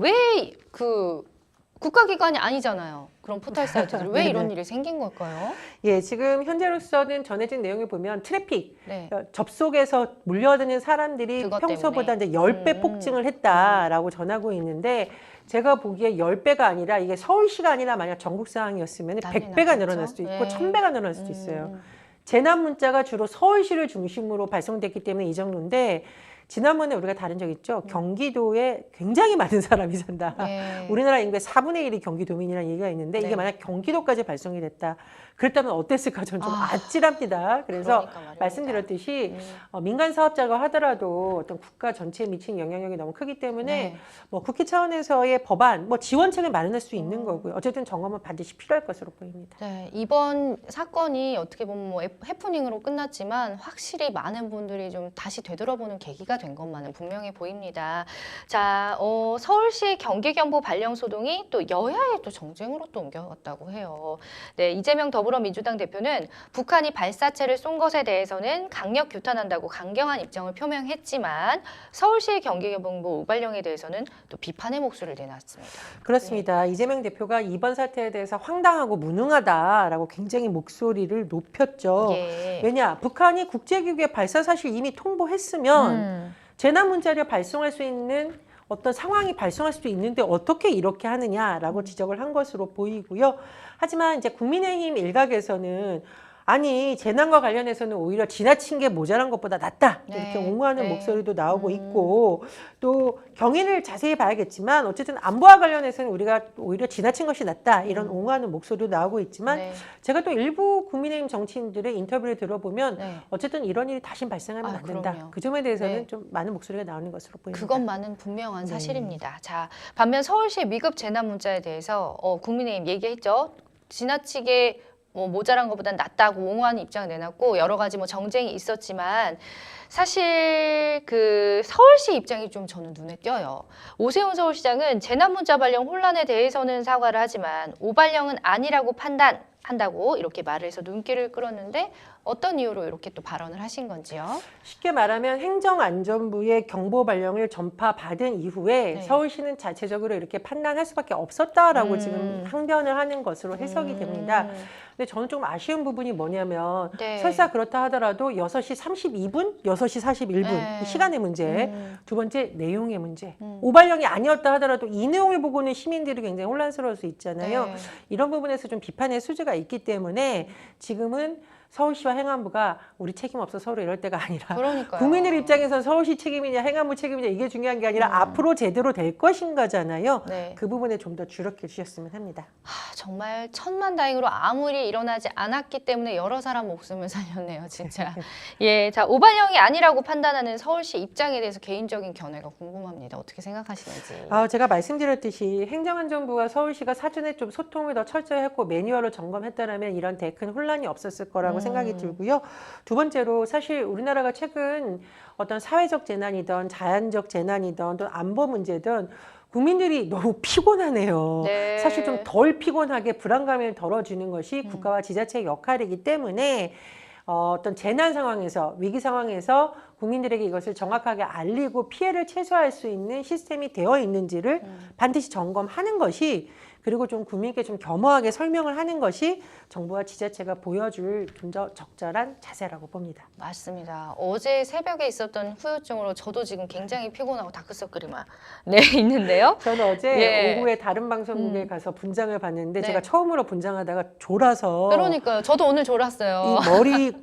Speaker 1: 왜 그 국가기관이 아니잖아요. 그런 포털 사이트들 왜 이런 일이 생긴 걸까요?
Speaker 2: 예, 지금 현재로서는 전해진 내용을 보면 트래픽,
Speaker 1: 네.
Speaker 2: 접속에서 몰려드는 사람들이
Speaker 1: 그것
Speaker 2: 평소보다
Speaker 1: 때문에.
Speaker 2: 이제 10배 폭증을 했다라고 전하고 있는데 제가 보기에 10배가 아니라 이게 서울시가 아니라 만약 전국 상황이었으면
Speaker 1: 난리
Speaker 2: 100배가
Speaker 1: 났겠죠?
Speaker 2: 늘어날 수도 있고
Speaker 1: 네.
Speaker 2: 1000배가 늘어날 수도 있어요. 재난 문자가 주로 서울시를 중심으로 발송됐기 때문에 이 정도인데 지난번에 우리가 다룬 적 있죠. 경기도에 굉장히 많은 사람이 산다.
Speaker 1: 네.
Speaker 2: 우리나라 인구의 4분의 1이 경기도민이라는 얘기가 있는데
Speaker 1: 네.
Speaker 2: 이게 만약 경기도까지 발송이 됐다. 그랬다면 어땠을까 저는 좀 아찔합니다. 그래서
Speaker 1: 그러니까 말입니다.
Speaker 2: 말씀드렸듯이 민간 사업자가 하더라도 어떤 국가 전체에 미치는 영향력이 너무 크기 때문에
Speaker 1: 네.
Speaker 2: 뭐 국회 차원에서의 법안, 뭐 지원책을 마련할 수 있는 거고요. 어쨌든 점검은 반드시 필요할 것으로 보입니다.
Speaker 1: 네, 이번 사건이 어떻게 보면 뭐 해프닝으로 끝났지만 확실히 많은 분들이 좀 다시 되돌아보는 계기가 된 것만은 분명해 보입니다. 자, 서울시 경기경보 발령 소동이 또 여야의 또 정쟁으로 또 옮겨갔다고 해요. 네, 이재명 더불어민주당 대표는 북한이 발사체를 쏜 것에 대해서는 강력 규탄한다고 강경한 입장을 표명했지만 서울시 경기경보 우발령에 대해서는 또 비판의 목소리를 내놨습니다.
Speaker 2: 그렇습니다. 이재명 대표가 이번 사태에 대해서 황당하고 무능하다라고 굉장히 목소리를 높였죠.
Speaker 1: 예.
Speaker 2: 왜냐? 북한이 국제기구에 발사 사실 이미 통보했으면 재난 문자를 발송할 수 있는 어떤 상황이 발생할 수도 있는데 어떻게 이렇게 하느냐라고 지적을 한 것으로 보이고요. 하지만 이제 국민의힘 일각에서는 아니 재난과 관련해서는 오히려 지나친 게 모자란 것보다 낫다 이렇게
Speaker 1: 네,
Speaker 2: 옹호하는
Speaker 1: 네.
Speaker 2: 목소리도 나오고 있고 또 경위를 자세히 봐야겠지만 어쨌든 안보와 관련해서는 우리가 오히려 지나친 것이 낫다 이런 옹호하는 목소리도 나오고 있지만
Speaker 1: 네.
Speaker 2: 제가 또 일부 국민의힘 정치인들의 인터뷰를 들어보면
Speaker 1: 네.
Speaker 2: 어쨌든 이런 일이 다시 발생하면 안 된다.
Speaker 1: 그럼요.
Speaker 2: 그 점에 대해서는
Speaker 1: 네.
Speaker 2: 좀 많은 목소리가 나오는 것으로 보입니다.
Speaker 1: 그것만은 분명한
Speaker 2: 네.
Speaker 1: 사실입니다. 자, 반면 서울시 위급 재난 문자에 대해서 국민의힘 얘기했죠. 지나치게 뭐 모자란 것보단 낫다고 옹호하는 입장을 내놨고 여러 가지 뭐 정쟁이 있었지만 사실 그 서울시 입장이 좀 저는 눈에 띄어요. 오세훈 서울시장은 재난 문자 발령 혼란에 대해서는 사과를 하지만 오발령은 아니라고 판단한다고 이렇게 말을 해서 눈길을 끌었는데 어떤 이유로 이렇게 또 발언을 하신 건지요?
Speaker 2: 쉽게 말하면 행정안전부의 경보 발령을 전파받은 이후에
Speaker 1: 네.
Speaker 2: 서울시는 자체적으로 이렇게 판단할 수밖에 없었다라고 지금 항변을 하는 것으로 해석이 됩니다. 근데 저는 좀 아쉬운 부분이 뭐냐면
Speaker 1: 네.
Speaker 2: 설사 그렇다 하더라도 6시 32분, 6시 41분
Speaker 1: 네.
Speaker 2: 이 시간의 문제, 두 번째 내용의 문제.
Speaker 1: 음.
Speaker 2: 오발령이 아니었다 하더라도 이 내용을 보고는 시민들이 굉장히 혼란스러울 수 있잖아요.
Speaker 1: 네.
Speaker 2: 이런 부분에서 좀 비판의 소지가 있기 때문에 지금은 서울시와 행안부가 우리 책임 없어 서로 이럴 때가 아니라
Speaker 1: 그러니까요.
Speaker 2: 국민들 입장에서는 서울시 책임이냐 행안부 책임이냐 이게 중요한 게 아니라 앞으로 제대로 될 것인가잖아요.
Speaker 1: 네.
Speaker 2: 그 부분에 좀 더 주력해 주셨으면 합니다.
Speaker 1: 정말 천만다행으로 아무 일이 일어나지 않았기 때문에 여러 사람 목숨을 살렸네요, 진짜. 예, 자 오발령이 아니라고 판단하는 서울시 입장에 대해서 개인적인 견해가 궁금합니다. 어떻게 생각하시는지.
Speaker 2: 제가 말씀드렸듯이 행정안전부와 서울시가 사전에 좀 소통을 더 철저히 했고 매뉴얼로 점검했다면 이런 큰 혼란이 없었을 거라고 생각이 들고요. 두 번째로 사실 우리나라가 최근 어떤 사회적 재난이든 자연적 재난이든 또 안보 문제든 국민들이 너무 피곤하네요.
Speaker 1: 네.
Speaker 2: 사실 좀 덜 피곤하게 불안감을 덜어주는 것이 국가와 지자체의 역할이기 때문에 어떤 재난 상황에서 위기 상황에서 국민들에게 이것을 정확하게 알리고 피해를 최소화할 수 있는 시스템이 되어 있는지를 반드시 점검하는 것이 그리고 좀 국민께 좀 겸허하게 설명을 하는 것이 정부와 지자체가 보여줄 좀 더 적절한 자세라고 봅니다.
Speaker 1: 맞습니다. 어제 새벽에 있었던 후유증으로 저도 지금 굉장히 피곤하고 다크서클이 네, 있는데요.
Speaker 2: 저는 어제
Speaker 1: 예.
Speaker 2: 오후에 다른 방송국에 가서 분장을 봤는데
Speaker 1: 네.
Speaker 2: 제가 처음으로 분장하다가 졸아서
Speaker 1: 그러니까요. 저도 오늘 졸았어요.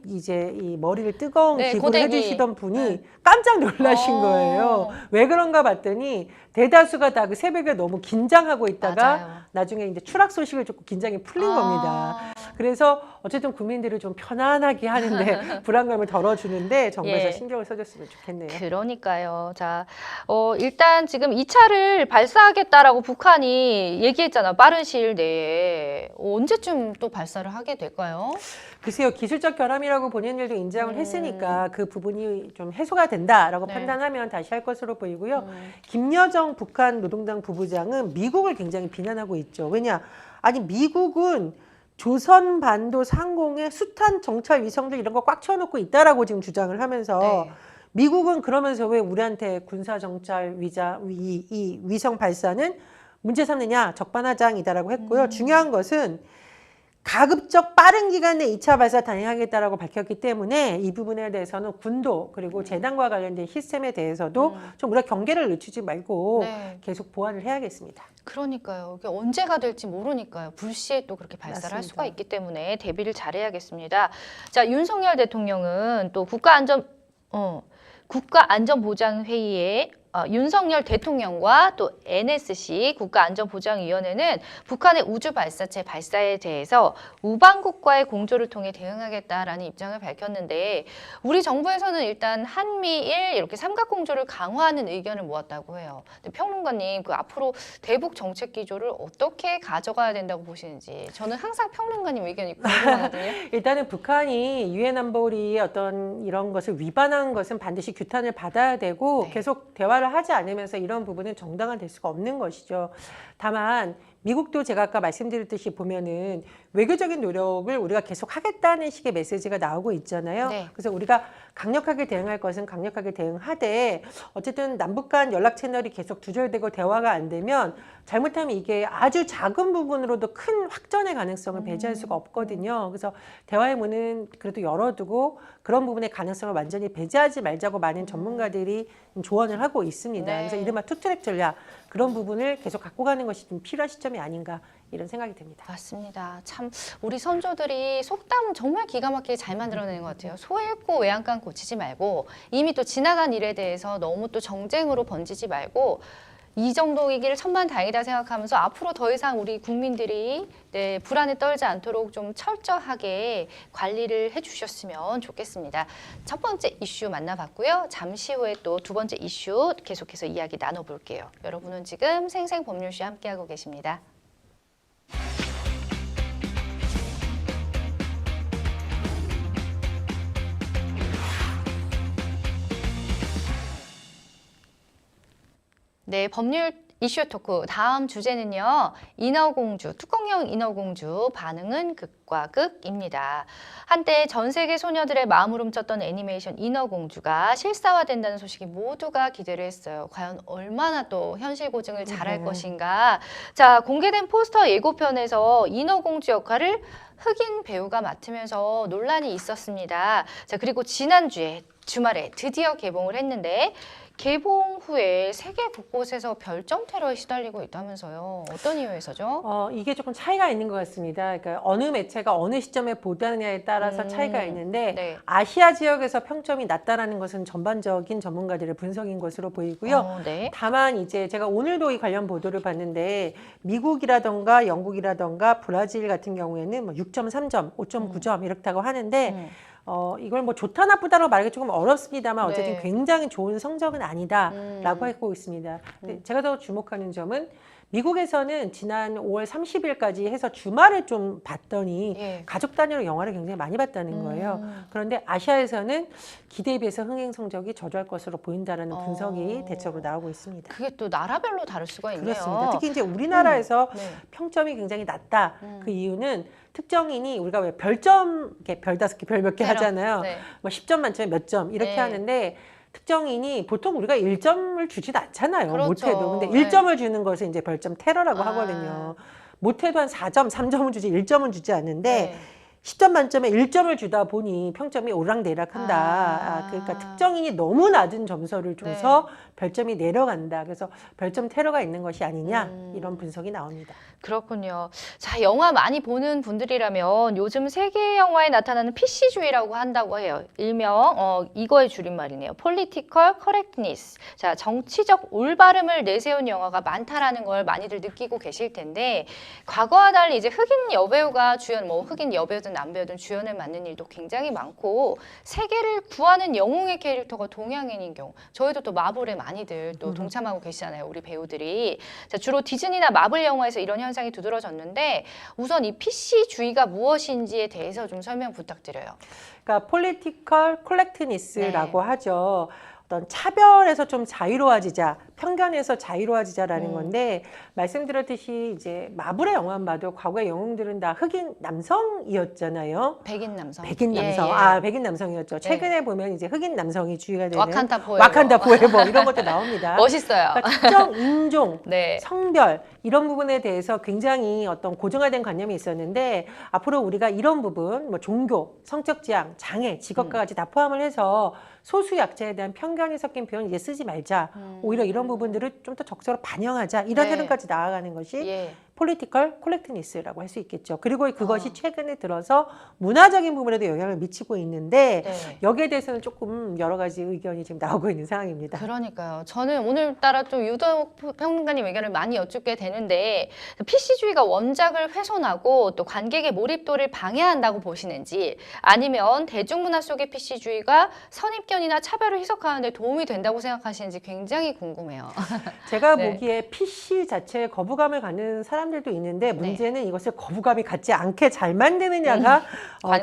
Speaker 2: 이 머리를 뜨거운
Speaker 1: 네,
Speaker 2: 기구를
Speaker 1: 고데기.
Speaker 2: 해주시던 분이
Speaker 1: 네.
Speaker 2: 깜짝 놀라신
Speaker 1: 어.
Speaker 2: 거예요. 왜 그런가 봤더니 대다수가 다 그 새벽에 너무 긴장하고 있다가
Speaker 1: 맞아요.
Speaker 2: 나중에 이제 추락 소식을 듣고 긴장이 풀린 겁니다. 그래서 어쨌든 국민들을 좀 편안하게 하는데 불안감을 덜어주는데 정부에서
Speaker 1: 예.
Speaker 2: 신경을 써줬으면 좋겠네요.
Speaker 1: 그러니까요. 자, 일단 지금 2차를 발사하겠다라고 북한이 얘기했잖아. 빠른 시일 내에. 언제쯤 또 발사를 하게 될까요?
Speaker 2: 글쎄요, 기술적 결함이라고 본인들도 인정을 했으니까 그 부분이 좀 해소가 된다라고
Speaker 1: 네.
Speaker 2: 판단하면 다시 할 것으로 보이고요. 김여정 북한 노동당 부부장은 미국을 굉장히 비난하고 있죠. 왜냐? 아니, 미국은 조선반도 상공에 숱한 정찰 위성들 이런 거 꽉 채워놓고 있다라고 지금 주장을 하면서
Speaker 1: 네.
Speaker 2: 미국은 그러면서 왜 우리한테 군사 정찰 이 위성 발사는 문제 삼느냐 적반하장이다라고 했고요. 중요한 것은 가급적 빠른 기간 내에 2차 발사 단행하겠다라고 밝혔기 때문에 이 부분에 대해서는 군도 그리고 재단과 관련된 시스템에 대해서도 좀 우리가 경계를 늦추지 말고
Speaker 1: 네.
Speaker 2: 계속 보완을 해야겠습니다.
Speaker 1: 그러니까요. 이게 언제가 될지 모르니까요. 불시에 또 그렇게 발사를 할
Speaker 2: 맞습니다.
Speaker 1: 수가 있기 때문에 대비를 잘해야겠습니다. 자, 윤석열 대통령은 또 국가안전보장회의에 윤석열 대통령과 또 NSC 국가안전보장위원회는 북한의 우주발사체 발사에 대해서 우방국과의 공조를 통해 대응하겠다라는 입장을 밝혔는데 우리 정부에서는 일단 한미일 이렇게 삼각공조를 강화하는 의견을 모았다고 해요. 근데 평론가님, 그 앞으로 대북 정책 기조를 어떻게 가져가야 된다고 보시는지 저는 항상 평론가님 의견이 궁금하거든요.
Speaker 2: 일단은 북한이 유엔 안보리의 어떤 이런 것을 위반한 것은 반드시 규탄을 받아야 되고
Speaker 1: 네.
Speaker 2: 계속 대화를 하지 않으면서 이런 부분은 정당화될 수가 없는 것이죠. 다만 미국도 제가 아까 말씀드렸듯이 보면은 외교적인 노력을 우리가 계속 하겠다는 식의 메시지가 나오고 있잖아요.
Speaker 1: 네.
Speaker 2: 그래서 우리가 강력하게 대응할 것은 강력하게 대응하되 어쨌든 남북 간 연락 채널이 계속 두절되고 대화가 안 되면 잘못하면 이게 아주 작은 부분으로도 큰 확전의 가능성을 배제할 수가 없거든요. 그래서 대화의 문은 그래도 열어두고 그런 부분의 가능성을 완전히 배제하지 말자고 많은 전문가들이 조언을 하고 있습니다.
Speaker 1: 네.
Speaker 2: 그래서 이른바 투트랙 전략 그런 부분을 계속 갖고 가는 것이 좀 필요한 시점이 아닌가 이런 생각이 듭니다.
Speaker 1: 맞습니다. 참 우리 선조들이 속담 정말 기가 막히게 잘 만들어내는 것 같아요. 소 잃고 외양간 고치지 말고 이미 또 지나간 일에 대해서 너무 또 정쟁으로 번지지 말고 이 정도이기를 천만다행이다 생각하면서 앞으로 더 이상 우리 국민들이 불안에 떨지 않도록 좀 철저하게 관리를 해주셨으면 좋겠습니다. 첫 번째 이슈 만나봤고요. 잠시 후에 또 두 번째 이슈 계속해서 이야기 나눠볼게요. 여러분은 지금 생생법률쇼 함께하고 계십니다. 네, 법률 이슈 토크 다음 주제는요. 인어공주, 뚜껑형 인어공주 반응은 극과 극입니다. 한때 전 세계 소녀들의 마음을 훔쳤던 애니메이션 인어공주가 실사화된다는 소식이 모두가 기대를 했어요. 과연 얼마나 또 현실 고증을 잘할 것인가. 자, 공개된 포스터 예고편에서 인어공주 역할을 흑인 배우가 맡으면서 논란이 있었습니다. 자, 그리고 지난주에 주말에 드디어 개봉을 했는데 개봉 후에 세계 곳곳에서 별점 테러에 시달리고 있다면서요. 어떤 이유에서죠?
Speaker 2: 이게 조금 차이가 있는 것 같습니다. 그러니까 어느 매체가 어느 시점에 보도하느냐에 따라서 차이가 있는데
Speaker 1: 네.
Speaker 2: 아시아 지역에서 평점이 낮다라는 것은 전반적인 전문가들의 분석인 것으로 보이고요.
Speaker 1: 네.
Speaker 2: 다만 이제 제가 오늘도 이 관련 보도를 봤는데 미국이라던가 영국이라던가 브라질 같은 경우에는 뭐 6.3점, 5.9점 이렇다고 하는데 이걸 뭐 좋다 나쁘다라고 말하기 조금 어렵습니다만 어쨌든
Speaker 1: 네.
Speaker 2: 굉장히 좋은 성적은 아니다라고 하고 있습니다. 근데 제가 더 주목하는 점은 미국에서는 지난 5월 30일까지 해서 주말을 좀 봤더니
Speaker 1: 예.
Speaker 2: 가족 단위로 영화를 굉장히 많이 봤다는 거예요. 그런데 아시아에서는 기대에 비해서 흥행 성적이 저조할 것으로 보인다는 분석이 대체로 나오고 있습니다.
Speaker 1: 그게 또 나라별로 다를 수가 있네요.
Speaker 2: 그렇습니다. 특히 이제 우리나라에서
Speaker 1: 네.
Speaker 2: 평점이 굉장히 낮다. 그 이유는 특정인이 우리가 왜 별점, 이렇게 별 5개, 별 몇 개 하잖아요.
Speaker 1: 네.
Speaker 2: 뭐 10점 만점에 몇 점 이렇게
Speaker 1: 네.
Speaker 2: 하는데 특정인이 보통 우리가 1점을 주지도 않잖아요.
Speaker 1: 그렇죠.
Speaker 2: 못해도. 근데
Speaker 1: 네.
Speaker 2: 1점을 주는 것을 이제 별점 테러라고
Speaker 1: 아.
Speaker 2: 하거든요. 못해도 한 4점, 3점은 주지 1점은 주지 않는데
Speaker 1: 네.
Speaker 2: 10점 만점에 1점을 주다 보니 평점이 오락내락한다. 그러니까 특정인이 너무 낮은 점수를 줘서 별점이 내려간다. 그래서 별점 테러가 있는 것이 아니냐 이런 분석이 나옵니다.
Speaker 1: 그렇군요. 자, 영화 많이 보는 분들이라면 요즘 세계 영화에 나타나는 PC주의라고 한다고 해요. 일명 이거의 줄임말이네요. Political Correctness. 자, 정치적 올바름을 내세운 영화가 많다라는 걸 많이들 느끼고 계실 텐데 과거와 달리 이제 흑인 여배우가 주연, 뭐 흑인 여배우든 남배우든 주연을 맡는 일도 굉장히 많고 세계를 구하는 영웅의 캐릭터가 동양인인 경우 저희도 또 마블에 많이들 또 동참하고 계시잖아요. 우리 배우들이. 자, 주로 디즈니나 마블 영화에서 이런 현상이 두드러졌는데 우선 이 PC주의가 무엇인지에 대해서 좀 설명 부탁드려요.
Speaker 2: 그러니까 political correctness라고 하죠. 어떤 차별에서 좀 자유로워지자, 편견에서 자유로워지자라는 건데 말씀드렸듯이 이제 마블의 영화만 봐도 과거의 영웅들은 다 흑인 남성이었잖아요.
Speaker 1: 백인 남성.
Speaker 2: 백인 남성.
Speaker 1: 예, 예.
Speaker 2: 아, 백인 남성이었죠. 최근에 보면 이제 흑인 남성이 주의가 되는
Speaker 1: 와칸다 포에버.
Speaker 2: 와칸다 포에버 이런 것도 나옵니다.
Speaker 1: 멋있어요.
Speaker 2: 그러니까 특정 인종,
Speaker 1: 네.
Speaker 2: 성별 이런 부분에 대해서 굉장히 어떤 고정화된 관념이 있었는데 앞으로 우리가 이런 부분, 뭐 종교, 성적 지향, 장애, 직업까지 다 포함을 해서 소수 약자에 대한 편견이 섞인 표현 이제 쓰지 말자. 오히려 이런 부분들을 좀 더 적극적으로 반영하자. 이런
Speaker 1: 네.
Speaker 2: 흐름까지 나아가는 것이
Speaker 1: 예.
Speaker 2: 폴리티컬 콜렉트니스라고 할 수 있겠죠. 그리고 그것이 최근에 들어서 문화적인 부분에도 영향을 미치고 있는데
Speaker 1: 네.
Speaker 2: 여기에 대해서는 조금 여러 가지 의견이 지금 나오고 있는 상황입니다.
Speaker 1: 그러니까요. 저는 오늘따라 좀 유독 평론가님 의견을 많이 여쭙게 되는데 PC주의가 원작을 훼손하고 또 관객의 몰입도를 방해한다고 보시는지 아니면 대중문화 속의 PC주의가 선입견이나 차별을 희석하는 데 도움이 된다고 생각하시는지 굉장히 궁금해요.
Speaker 2: 제가
Speaker 1: 네.
Speaker 2: 보기에 PC 자체에 거부감을 갖는 사람들도 있는데 문제는 이것을 거부감이 갖지 않게 잘 만드느냐가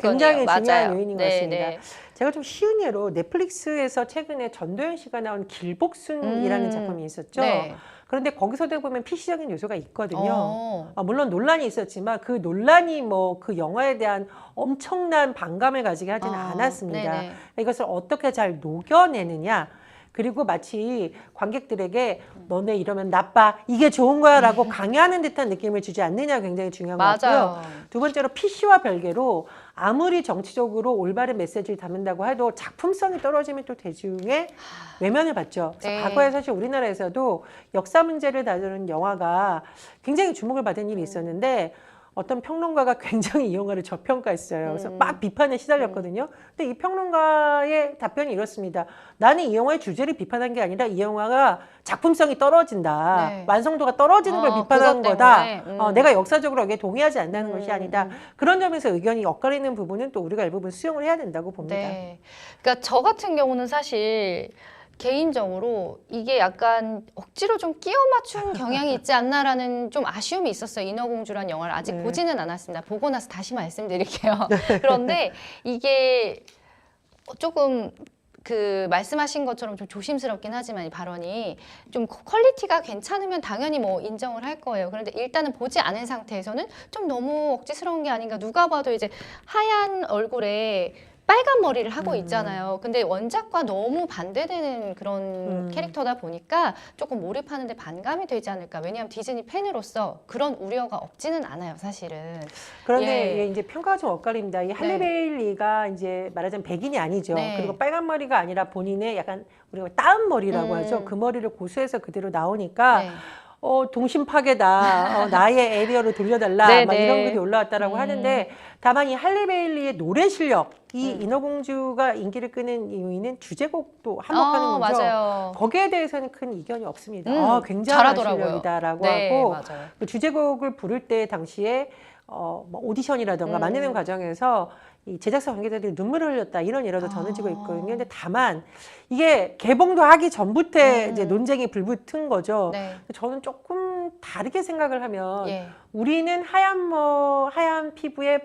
Speaker 2: 굉장히
Speaker 1: 관건이에요.
Speaker 2: 중요한
Speaker 1: 맞아요.
Speaker 2: 요인인 것
Speaker 1: 네,
Speaker 2: 같습니다.
Speaker 1: 네.
Speaker 2: 제가 좀 쉬운 예로 넷플릭스에서 최근에 전도연 씨가 나온 길복순이라는 작품이 있었죠.
Speaker 1: 네.
Speaker 2: 그런데 거기서도 보면 PC적인 요소가 있거든요.
Speaker 1: 어.
Speaker 2: 물론 논란이 있었지만 그 논란이 뭐 그 영화에 대한 엄청난 반감을 가지게 하지는 않았습니다.
Speaker 1: 네네.
Speaker 2: 이것을 어떻게 잘 녹여내느냐. 그리고 마치 관객들에게 너네 이러면 나빠, 이게 좋은 거야 라고 강요하는 듯한 느낌을 주지 않느냐 굉장히 중요한 것 같고요.
Speaker 1: 맞아요.
Speaker 2: 두 번째로 PC와 별개로 아무리 정치적으로 올바른 메시지를 담는다고 해도 작품성이 떨어지면 또 대중의 외면을 받죠. 그래서
Speaker 1: 네.
Speaker 2: 과거에 사실 우리나라에서도 역사 문제를 다루는 영화가 굉장히 주목을 받은 일이 있었는데 어떤 평론가가 굉장히 이 영화를 저평가했어요. 그래서 막 비판에 시달렸거든요. 근데 이 평론가의 답변이 이렇습니다. 나는 이 영화의 주제를 비판한 게 아니라 이 영화가 작품성이 떨어진다.
Speaker 1: 네.
Speaker 2: 완성도가 떨어지는 걸 비판한
Speaker 1: 그것
Speaker 2: 거다.
Speaker 1: 때문에.
Speaker 2: 내가 역사적으로 여기에 동의하지 않는 것이 아니다. 그런 점에서 의견이 엇갈리는 부분은 또 우리가 일부분 수용을 해야 된다고 봅니다.
Speaker 1: 네. 그러니까 저 같은 경우는 사실 개인적으로 이게 약간 억지로 좀 끼워 맞춘 경향이 있지 않나라는 좀 아쉬움이 있었어요. 인어공주란 영화를 아직
Speaker 2: 네.
Speaker 1: 보지는 않았습니다. 보고 나서 다시 말씀드릴게요. 그런데 이게 조금 그 말씀하신 것처럼 좀 조심스럽긴 하지만 이 발언이 좀 퀄리티가 괜찮으면 당연히 뭐 인정을 할 거예요. 그런데 일단은 보지 않은 상태에서는 좀 너무 억지스러운 게 아닌가. 누가 봐도 이제 하얀 얼굴에 빨간 머리를 하고 있잖아요. 근데 원작과 너무 반대되는 그런 캐릭터다 보니까 조금 몰입하는데 반감이 되지 않을까. 왜냐하면 디즈니 팬으로서 그런 우려가 없지는 않아요, 사실은.
Speaker 2: 그런데
Speaker 1: 예.
Speaker 2: 이게 이제 평가가 좀 엇갈립니다. 이 할리
Speaker 1: 네.
Speaker 2: 베일리가 이제 말하자면 백인이 아니죠.
Speaker 1: 네.
Speaker 2: 그리고 빨간 머리가 아니라 본인의 약간 우리가 따은 머리라고
Speaker 1: 음.
Speaker 2: 하죠. 그 머리를 고수해서 그대로 나오니까
Speaker 1: 네.
Speaker 2: 동심 파괴다. 나의 에리어로 돌려달라.
Speaker 1: 네,
Speaker 2: 막
Speaker 1: 네.
Speaker 2: 이런 글이 올라왔다라고 하는데 다만 이 할리 베일리의 노래 실력, 이 인어공주가 인기를 끄는 이유는 주제곡도 한몫하는 거죠.
Speaker 1: 맞아요.
Speaker 2: 거기에 대해서는 큰 이견이 없습니다. 굉장한
Speaker 1: 잘하더라고요.
Speaker 2: 실력이다라고
Speaker 1: 네,
Speaker 2: 하고
Speaker 1: 맞아요.
Speaker 2: 그 주제곡을 부를 때 당시에 뭐 오디션이라던가 만드는 과정에서 이 제작사 관계자들이 눈물을 흘렸다 이런 일화도 전해지고 있거든요. 근데 다만 이게 개봉도 하기 전부터 이제 논쟁이 불붙은 거죠.
Speaker 1: 네.
Speaker 2: 저는 조금 다르게 생각을 하면
Speaker 1: 예.
Speaker 2: 우리는 하얀 피부에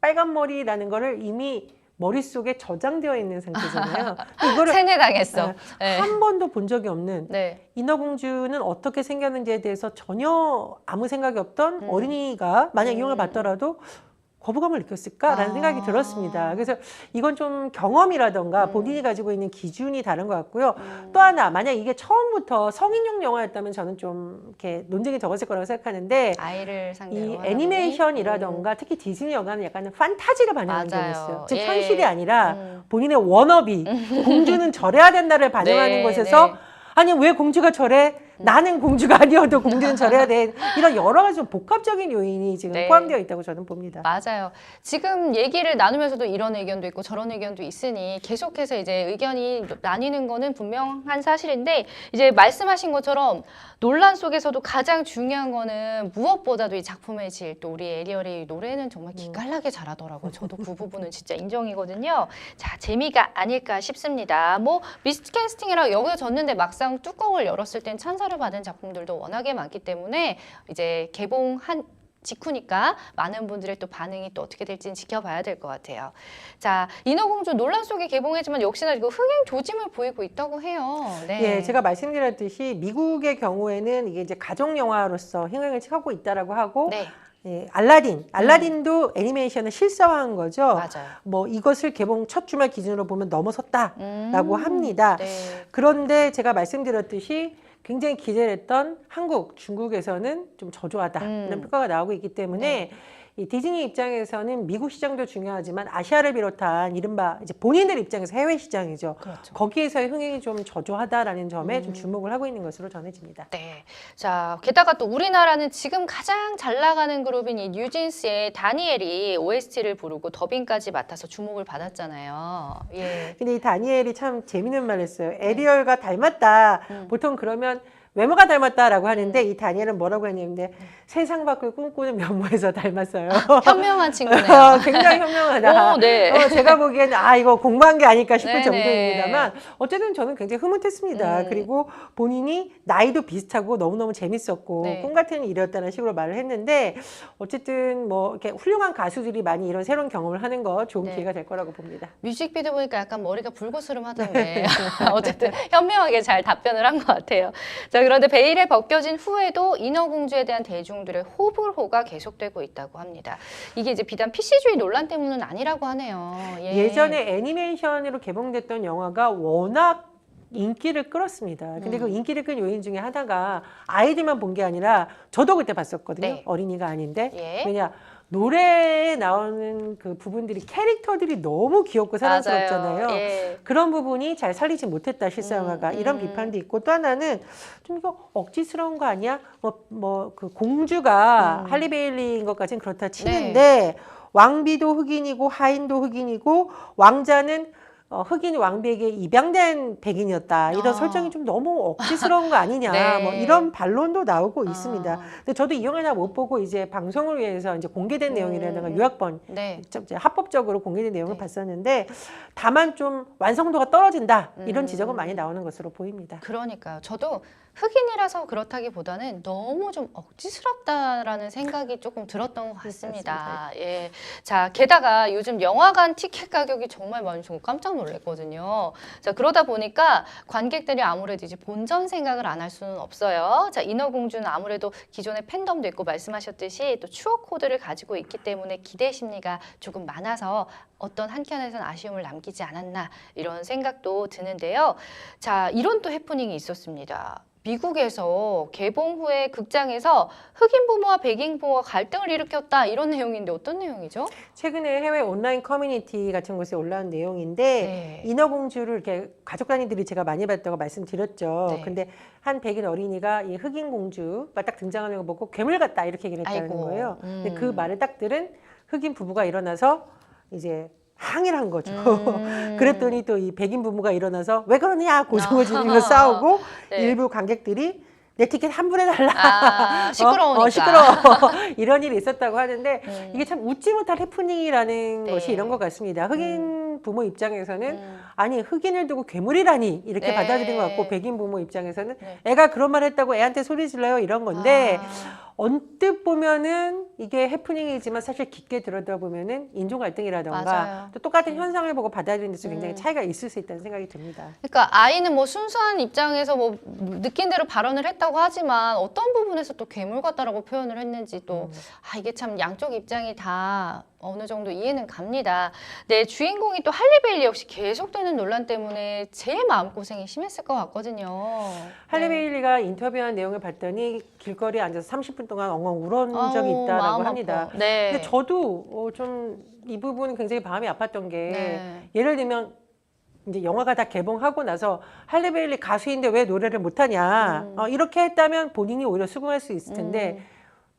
Speaker 2: 빨간 머리라는 거를 이미 머릿속에 저장되어 있는 상태잖아요. 이거를
Speaker 1: 세뇌당했어. 네.
Speaker 2: 한 번도 본 적이 없는
Speaker 1: 네.
Speaker 2: 인어공주는 어떻게 생겼는지에 대해서 전혀 아무 생각이 없던 어린이가 만약 이용을 받더라도 거부감을 느꼈을까라는 생각이 들었습니다. 그래서 이건 좀 경험이라던가 본인이 가지고 있는 기준이 다른 것 같고요. 또 하나, 만약 이게 처음부터 성인용 영화였다면 저는 좀 이렇게 논쟁이 적었을 거라고 생각하는데
Speaker 1: 아이를 상대로
Speaker 2: 이
Speaker 1: 하다 보니.
Speaker 2: 애니메이션이라던가 특히 디즈니 영화는 약간 판타지를 반영하는 경우가
Speaker 1: 맞아요.
Speaker 2: 있어요. 즉
Speaker 1: 예.
Speaker 2: 현실이 아니라 본인의 워너비, 공주는 저래야 된다를 반영하는
Speaker 1: 네,
Speaker 2: 것에서
Speaker 1: 네.
Speaker 2: 아니 왜 공주가 저래? 나는 공주가 아니어도 공주는 저래야 돼. 이런 여러 가지 좀 복합적인 요인이 지금
Speaker 1: 네.
Speaker 2: 포함되어 있다고 저는 봅니다.
Speaker 1: 맞아요. 지금 얘기를 나누면서도 이런 의견도 있고 저런 의견도 있으니 계속해서 이제 의견이 나뉘는 거는 분명한 사실인데 이제 말씀하신 것처럼 논란 속에서도 가장 중요한 거는 무엇보다도 이 작품의 질, 또 우리 에리얼의 노래는 정말 기깔나게 잘하더라고요. 저도 그 부분은 진짜 인정이거든요. 자, 재미가 아닐까 싶습니다. 뭐 미스캐스팅이라 여기서 졌는데 막상 뚜껑을 열었을 땐 찬사를 받은 작품들도 워낙에 많기 때문에 이제 개봉한 직후니까 많은 분들의 또 반응이 또 어떻게 될지는 지켜봐야 될 것 같아요. 자, 인어공주 논란 속에 개봉했지만 역시나 이거 흥행 조짐을 보이고 있다고 해요. 네.
Speaker 2: 예, 제가 말씀드렸듯이 미국의 경우에는 이게 이제 가족 영화로서 흥행을 하고 있다라고 하고
Speaker 1: 네,
Speaker 2: 예, 알라딘도 애니메이션을 실사화한 거죠.
Speaker 1: 맞아요.
Speaker 2: 뭐 이것을 개봉 첫 주말 기준으로 보면 넘어섰다라고 합니다.
Speaker 1: 네.
Speaker 2: 그런데 제가 말씀드렸듯이 굉장히 기대를 했던 한국, 중국에서는 좀 저조하다 이런 평가가 나오고 있기 때문에 이 디즈니 입장에서는 미국 시장도 중요하지만 아시아를 비롯한 이른바 이제 본인들 입장에서 해외 시장이죠.
Speaker 1: 그렇죠.
Speaker 2: 거기에서의 흥행이 좀 저조하다라는 점에 좀 주목을 하고 있는 것으로 전해집니다.
Speaker 1: 네. 자, 게다가 또 우리나라는 지금 가장 잘 나가는 그룹인 이 뉴진스의 다니엘이 OST를 부르고 더빙까지 맡아서 주목을 받았잖아요. 예.
Speaker 2: 근데 이 다니엘이 참 재밌는 말을 했어요. 에리얼과 닮았다. 보통 그러면 외모가 닮았다라고 하는데 이 다니엘은 뭐라고 했냐면 세상 밖을 꿈꾸는 면모에서 닮았어요.
Speaker 1: 현명한 친구네요.
Speaker 2: 굉장히 현명하다.
Speaker 1: 오, 네.
Speaker 2: 제가 보기에는 이거 공부한 게 아닐까 싶을
Speaker 1: 네네.
Speaker 2: 정도입니다만 어쨌든 저는 굉장히 흐뭇했습니다. 그리고 본인이 나이도 비슷하고 너무너무 재밌었고
Speaker 1: 네.
Speaker 2: 꿈 같은 일이었다는 식으로 말을 했는데 어쨌든 뭐 이렇게 훌륭한 가수들이 많이 이런 새로운 경험을 하는 거 좋은
Speaker 1: 네.
Speaker 2: 기회가 될 거라고 봅니다.
Speaker 1: 뮤직비디오 보니까 약간 머리가 불그스름하던데 어쨌든 현명하게 잘 답변을 한 것 같아요. 자, 그런데 베일에 벗겨진 후에도 인어공주에 대한 대중들의 호불호가 계속되고 있다고 합니다. 이게 이제 비단 PC주의 논란 때문은 아니라고 하네요. 예.
Speaker 2: 예전에 애니메이션으로 개봉됐던 영화가 워낙 인기를 끌었습니다. 근데 그 인기를 끈 요인 중에 하나가 아이들만 본 게 아니라 저도 그때 봤었거든요.
Speaker 1: 네.
Speaker 2: 어린이가 아닌데.
Speaker 1: 예.
Speaker 2: 왜냐 노래에 나오는 그 부분들이 캐릭터들이 너무 귀엽고 사랑스럽잖아요.
Speaker 1: 맞아요. 예.
Speaker 2: 그런 부분이 잘 살리지 못했다 실사 영화가 이런 비판도 있고 또 하나는 좀 이거 억지스러운 거 아니야? 그 공주가 할리 베일리인 것까지는 그렇다 치는데 왕비도 흑인이고 하인도 흑인이고 왕자는 흑인 왕비에게 입양된 백인이었다. 이런 설정이 좀 너무 억지스러운 거 아니냐.
Speaker 1: 네.
Speaker 2: 뭐 이런 반론도 나오고 있습니다. 근데 저도 이 영화를 못 보고 이제 방송을 위해서 이제 공개된 내용이라든가 요약본
Speaker 1: 네.
Speaker 2: 이제 합법적으로 공개된 내용을 봤었는데 다만 좀 완성도가 떨어진다. 이런 지적은 많이 나오는 것으로 보입니다.
Speaker 1: 그러니까요. 저도 흑인이라서 그렇다기보다는 너무 좀 억지스럽다라는 생각이 조금 들었던 것 같습니다. 예. 자, 게다가 요즘 영화관 티켓 가격이 정말 많이 좀 깜짝 놀랐거든요. 자, 그러다 보니까 관객들이 아무래도 이제 본전 생각을 안 할 수는 없어요. 자, 인어공주는 아무래도 기존의 팬덤도 있고 말씀하셨듯이 또 추억 코드를 가지고 있기 때문에 기대 심리가 조금 많아서 어떤 한켠에서는 아쉬움을 남기지 않았나 이런 생각도 드는데요. 자, 이런 또 해프닝이 있었습니다. 미국에서 개봉 후에 극장에서 흑인 부모와 백인 부모가 갈등을 일으켰다 이런 내용인데 어떤 내용이죠?
Speaker 2: 최근에 해외 온라인 커뮤니티 같은 곳에 올라온 내용인데
Speaker 1: 네.
Speaker 2: 인어공주를 이렇게 가족 단위들이 제가 많이 봤다고 말씀드렸죠.
Speaker 1: 네.
Speaker 2: 근데 한 백인 어린이가 이 흑인 공주가 딱 등장하는 거 보고 괴물 같다 이렇게 얘기를 했다는
Speaker 1: 아이고.
Speaker 2: 거예요. 근데 그 말을 딱 들은 흑인 부부가 일어나서 이제 항의를 한 거죠. 그랬더니 또 이 백인 부부가 일어나서 왜 그러냐 고성을 지르면서 싸우고
Speaker 1: 네.
Speaker 2: 일부 관객들이 내 티켓 환불해달라.
Speaker 1: 아, 시끄러우니까.
Speaker 2: 시끄러워. 이런 일이 있었다고 하는데 이게 참 웃지 못할 해프닝이라는
Speaker 1: 네.
Speaker 2: 것이 이런 것 같습니다. 흑인 부모 입장에서는 아니 흑인을 두고 괴물이라니 이렇게
Speaker 1: 네.
Speaker 2: 받아들인 것 같고 백인 부모 입장에서는
Speaker 1: 네.
Speaker 2: 애가 그런 말 했다고 애한테 소리 질러요 이런 건데
Speaker 1: 아.
Speaker 2: 언뜻 보면은 이게 해프닝이지만 사실 깊게 들여다보면은 인종 갈등이라던가
Speaker 1: 맞아요.
Speaker 2: 또 똑같은 현상을 보고 받아들이는 데서 굉장히
Speaker 1: 음.
Speaker 2: 차이가 있을 수 있다는 생각이 듭니다.
Speaker 1: 그러니까 아이는 뭐 순수한 입장에서 뭐 느낀 대로 발언을 했다고 하지만 어떤 부분에서 또 괴물 같다라고 표현을 했는지 또 이게 참 양쪽 입장이 다 어느 정도 이해는 갑니다. 네, 주인공이 또 할리베일리 역시 계속되는 논란 때문에 제일 마음고생이 심했을 것 같거든요.
Speaker 2: 할리베일리가 인터뷰한 내용을 봤더니 길거리에 앉아서 30분 동안 엉엉 울은 적이
Speaker 1: 아우,
Speaker 2: 있다라고
Speaker 1: 마음
Speaker 2: 합니다.
Speaker 1: 아파. 네.
Speaker 2: 근데 저도 좀 이 부분은 굉장히 마음이 아팠던 게
Speaker 1: 네.
Speaker 2: 예를 들면 이제 영화가 다 개봉하고 나서 할리베일리 가수인데 왜 노래를 못하냐 이렇게 했다면 본인이 오히려 수긍할 수 있을 텐데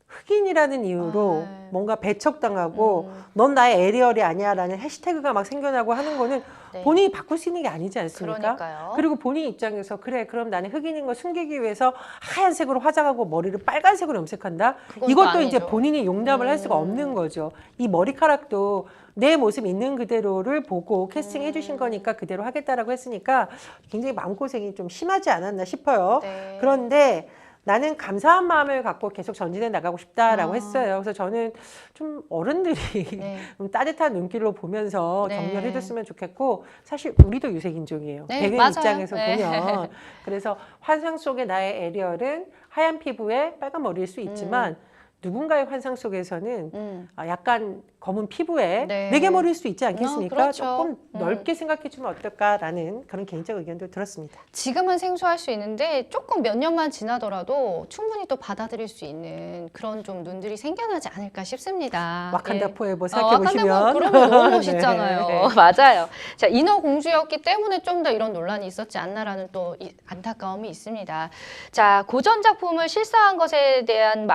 Speaker 2: 흑인이라는 이유로
Speaker 1: 네.
Speaker 2: 뭔가 배척당하고 넌 나의 에리얼이 아니야라는 해시태그가 막 생겨나고 하는 거는
Speaker 1: 네.
Speaker 2: 본인이 바꿀 수 있는 게 아니지 않습니까?
Speaker 1: 그러니까요.
Speaker 2: 그리고 본인 입장에서 그래 그럼 나는 흑인인 걸 숨기기 위해서 하얀색으로 화장하고 머리를 빨간색으로 염색한다.
Speaker 1: 그건 또
Speaker 2: 이것도 이제
Speaker 1: 아니죠.
Speaker 2: 본인이 용납을 할 수가 없는 거죠. 이 머리카락도 내 모습 있는 그대로를 보고 캐스팅해 주신 거니까 그대로 하겠다라고 했으니까 굉장히 마음고생이 좀 심하지 않았나 싶어요.
Speaker 1: 네.
Speaker 2: 그런데 나는 감사한 마음을 갖고 계속 전진해 나가고 싶다라고
Speaker 1: 아.
Speaker 2: 했어요. 그래서 저는 좀 어른들이
Speaker 1: 네.
Speaker 2: 좀 따뜻한 눈길로 보면서
Speaker 1: 네.
Speaker 2: 격려해 줬으면 좋겠고 사실 우리도 유색인종이에요.
Speaker 1: 네,
Speaker 2: 백인
Speaker 1: 맞아요.
Speaker 2: 입장에서
Speaker 1: 네.
Speaker 2: 보면 그래서 환상 속의 나의 에리얼은 하얀 피부에 빨간 머리일 수 있지만 누군가의 환상 속에서는 약간 검은 피부에
Speaker 1: 네.
Speaker 2: 매개머리일 수 있지 않겠습니까?
Speaker 1: 그렇죠.
Speaker 2: 조금 넓게 생각해 주면 어떨까라는 그런 개인적 의견도 들었습니다.
Speaker 1: 지금은 생소할 수 있는데 조금 몇 년만 지나더라도 충분히 또 받아들일 수 있는 그런 좀 눈들이 생겨나지 않을까 싶습니다.
Speaker 2: 와칸다
Speaker 1: 예.
Speaker 2: 포에버 생각해
Speaker 1: 와칸다
Speaker 2: 보시면
Speaker 1: 포에버 그러면 너무 멋있잖아요.
Speaker 2: 네.
Speaker 1: 맞아요. 자, 인어공주였기 때문에 좀 더 이런 논란이 있었지 않나라는 또 안타까움이 있습니다. 자, 고전 작품을 실사한 것에 대한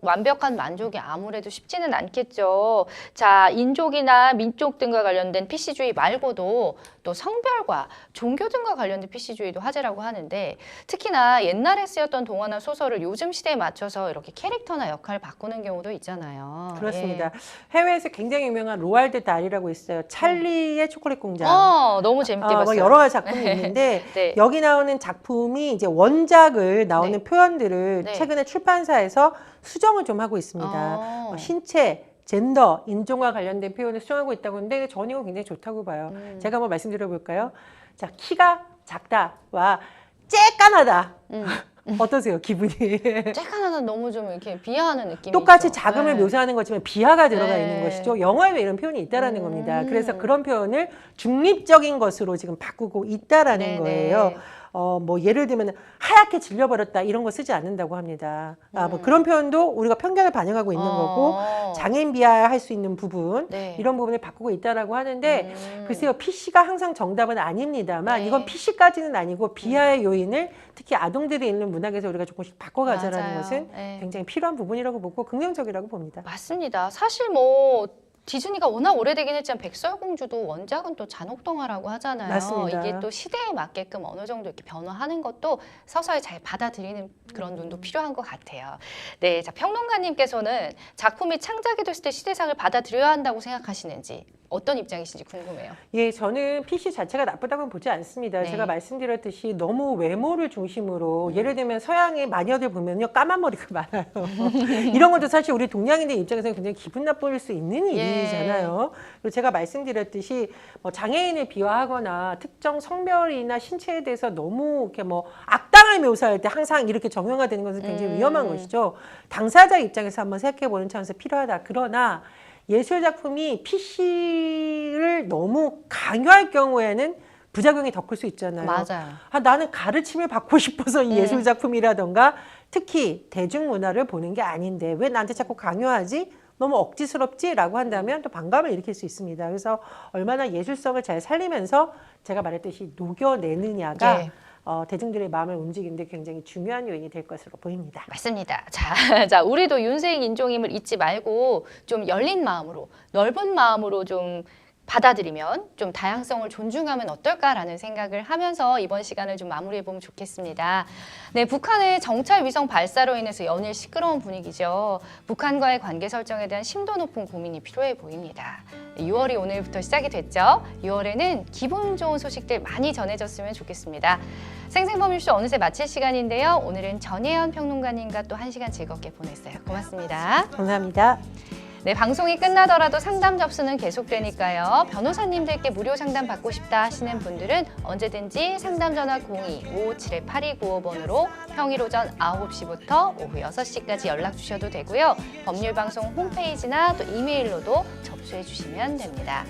Speaker 1: 완벽한 만족이 아무래도 쉽지는 않겠죠. 자, 인종이나 민족 등과 관련된 PC주의 말고도 또 성별과 종교 등과 관련된 PC주의도 화제라고 하는데 특히나 옛날에 쓰였던 동화나 소설을 요즘 시대에 맞춰서 이렇게 캐릭터나 역할을 바꾸는 경우도 있잖아요.
Speaker 2: 그렇습니다. 해외에서 굉장히 유명한 로알드 달이라고 있어요. 찰리의 초콜릿 공장.
Speaker 1: 너무 재밌게
Speaker 2: 뭐
Speaker 1: 봤어요.
Speaker 2: 여러 가지 작품이 있는데
Speaker 1: 네.
Speaker 2: 여기 나오는 작품이 이제 원작을 나오는
Speaker 1: 네.
Speaker 2: 표현들을
Speaker 1: 네.
Speaker 2: 최근에 출판사에서 수정을 좀 하고 있습니다. 신체, 젠더, 인종과 관련된 표현을 수정하고 있다고 하는데 저는 이거 굉장히 좋다고 봐요. 제가 한번 말씀드려 볼까요? 자, 키가 작다와 쬐깐하다. 어떠세요, 기분이?
Speaker 1: 쬐깐하다 너무 좀 이렇게 비하하는 느낌이
Speaker 2: 똑같이
Speaker 1: 있죠.
Speaker 2: 자금을
Speaker 1: 네.
Speaker 2: 묘사하는 거지만 비하가 들어가
Speaker 1: 네.
Speaker 2: 있는 것이죠. 영어에 왜 이런 표현이 있다라는 겁니다. 그래서 그런 표현을 중립적인 것으로 지금 바꾸고 있다라는
Speaker 1: 네,
Speaker 2: 거예요.
Speaker 1: 네.
Speaker 2: 뭐 예를 들면 하얗게 질려버렸다 이런 거 쓰지 않는다고 합니다. 뭐 그런 표현도 우리가 편견을 반영하고 있는 거고 장애인 비하할 수 있는 부분
Speaker 1: 네.
Speaker 2: 이런 부분을 바꾸고 있다라고 하는데 글쎄요 PC가 항상 정답은 아닙니다만
Speaker 1: 네.
Speaker 2: 이건 PC까지는 아니고 비하의 요인을 특히 아동들이 있는 문학에서 우리가 조금씩 바꿔가자라는
Speaker 1: 맞아요.
Speaker 2: 것은
Speaker 1: 네.
Speaker 2: 굉장히 필요한 부분이라고 보고 긍정적이라고 봅니다.
Speaker 1: 맞습니다. 사실 뭐 디즈니가 워낙 오래되긴 했지만 백설공주도 원작은 또 잔혹동화라고 하잖아요.
Speaker 2: 맞습니다.
Speaker 1: 이게 또 시대에 맞게끔 어느 정도 이렇게 변화하는 것도 서서히 잘 받아들이는 그런 눈도 필요한 것 같아요. 네, 자 평론가님께서는 작품이 창작이 됐을 때 시대상을 받아들여야 한다고 생각하시는지 어떤 입장이신지 궁금해요.
Speaker 2: 예, 저는 PC 자체가 나쁘다고는 보지 않습니다.
Speaker 1: 네.
Speaker 2: 제가 말씀드렸듯이 너무 외모를 중심으로 예를 들면 서양의 마녀들 보면요 까만 머리가 많아요. 이런 것도 사실 우리 동양인들 입장에서는 굉장히 기분 나쁠 수 있는 일이잖아요. 그리고 제가 말씀드렸듯이 뭐 장애인을 비하하거나 특정 성별이나 신체에 대해서 너무 이렇게 뭐 악당을 묘사할 때 항상 이렇게 정형화되는 것은 굉장히 위험한 것이죠. 당사자 입장에서 한번 생각해보는 차원에서 필요하다. 그러나 예술 작품이 PC를 너무 강요할 경우에는 부작용이 더 클 수 있잖아요.
Speaker 1: 맞아요.
Speaker 2: 나는 가르침을 받고 싶어서 이 예술 작품이라던가 특히 대중문화를 보는 게 아닌데 왜 나한테 자꾸 강요하지? 너무 억지스럽지라고 한다면 또 반감을 일으킬 수 있습니다. 그래서 얼마나 예술성을 잘 살리면서 제가 말했듯이 녹여내느냐가
Speaker 1: 예.
Speaker 2: 대중들의 마음을 움직이는데 굉장히 중요한 요인이 될 것으로 보입니다.
Speaker 1: 맞습니다. 자, 우리도 윤색 인종임을 잊지 말고 좀 열린 마음으로, 넓은 마음으로 좀 받아들이면 좀 다양성을 존중하면 어떨까라는 생각을 하면서 이번 시간을 좀 마무리해보면 좋겠습니다. 네, 북한의 정찰 위성 발사로 인해서 연일 시끄러운 분위기죠. 북한과의 관계 설정에 대한 심도 높은 고민이 필요해 보입니다. 6월이 오늘부터 시작이 됐죠. 6월에는 기분 좋은 소식들 많이 전해졌으면 좋겠습니다. 생생법률쇼 어느새 마칠 시간인데요. 오늘은 전예현 평론가님과 또 1시간 즐겁게 보냈어요. 고맙습니다.
Speaker 2: 감사합니다.
Speaker 1: 네, 방송이 끝나더라도 상담 접수는 계속되니까요. 변호사님들께 무료 상담 받고 싶다 하시는 분들은 언제든지 상담 전화 02-557-8295번으로 평일 오전 9시부터 오후 6시까지 연락 주셔도 되고요. 법률방송 홈페이지나 또 이메일로도 접수해 주시면 됩니다.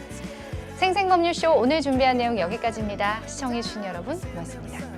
Speaker 1: 생생법률쇼 오늘 준비한 내용 여기까지입니다. 시청해 주신 여러분 고맙습니다.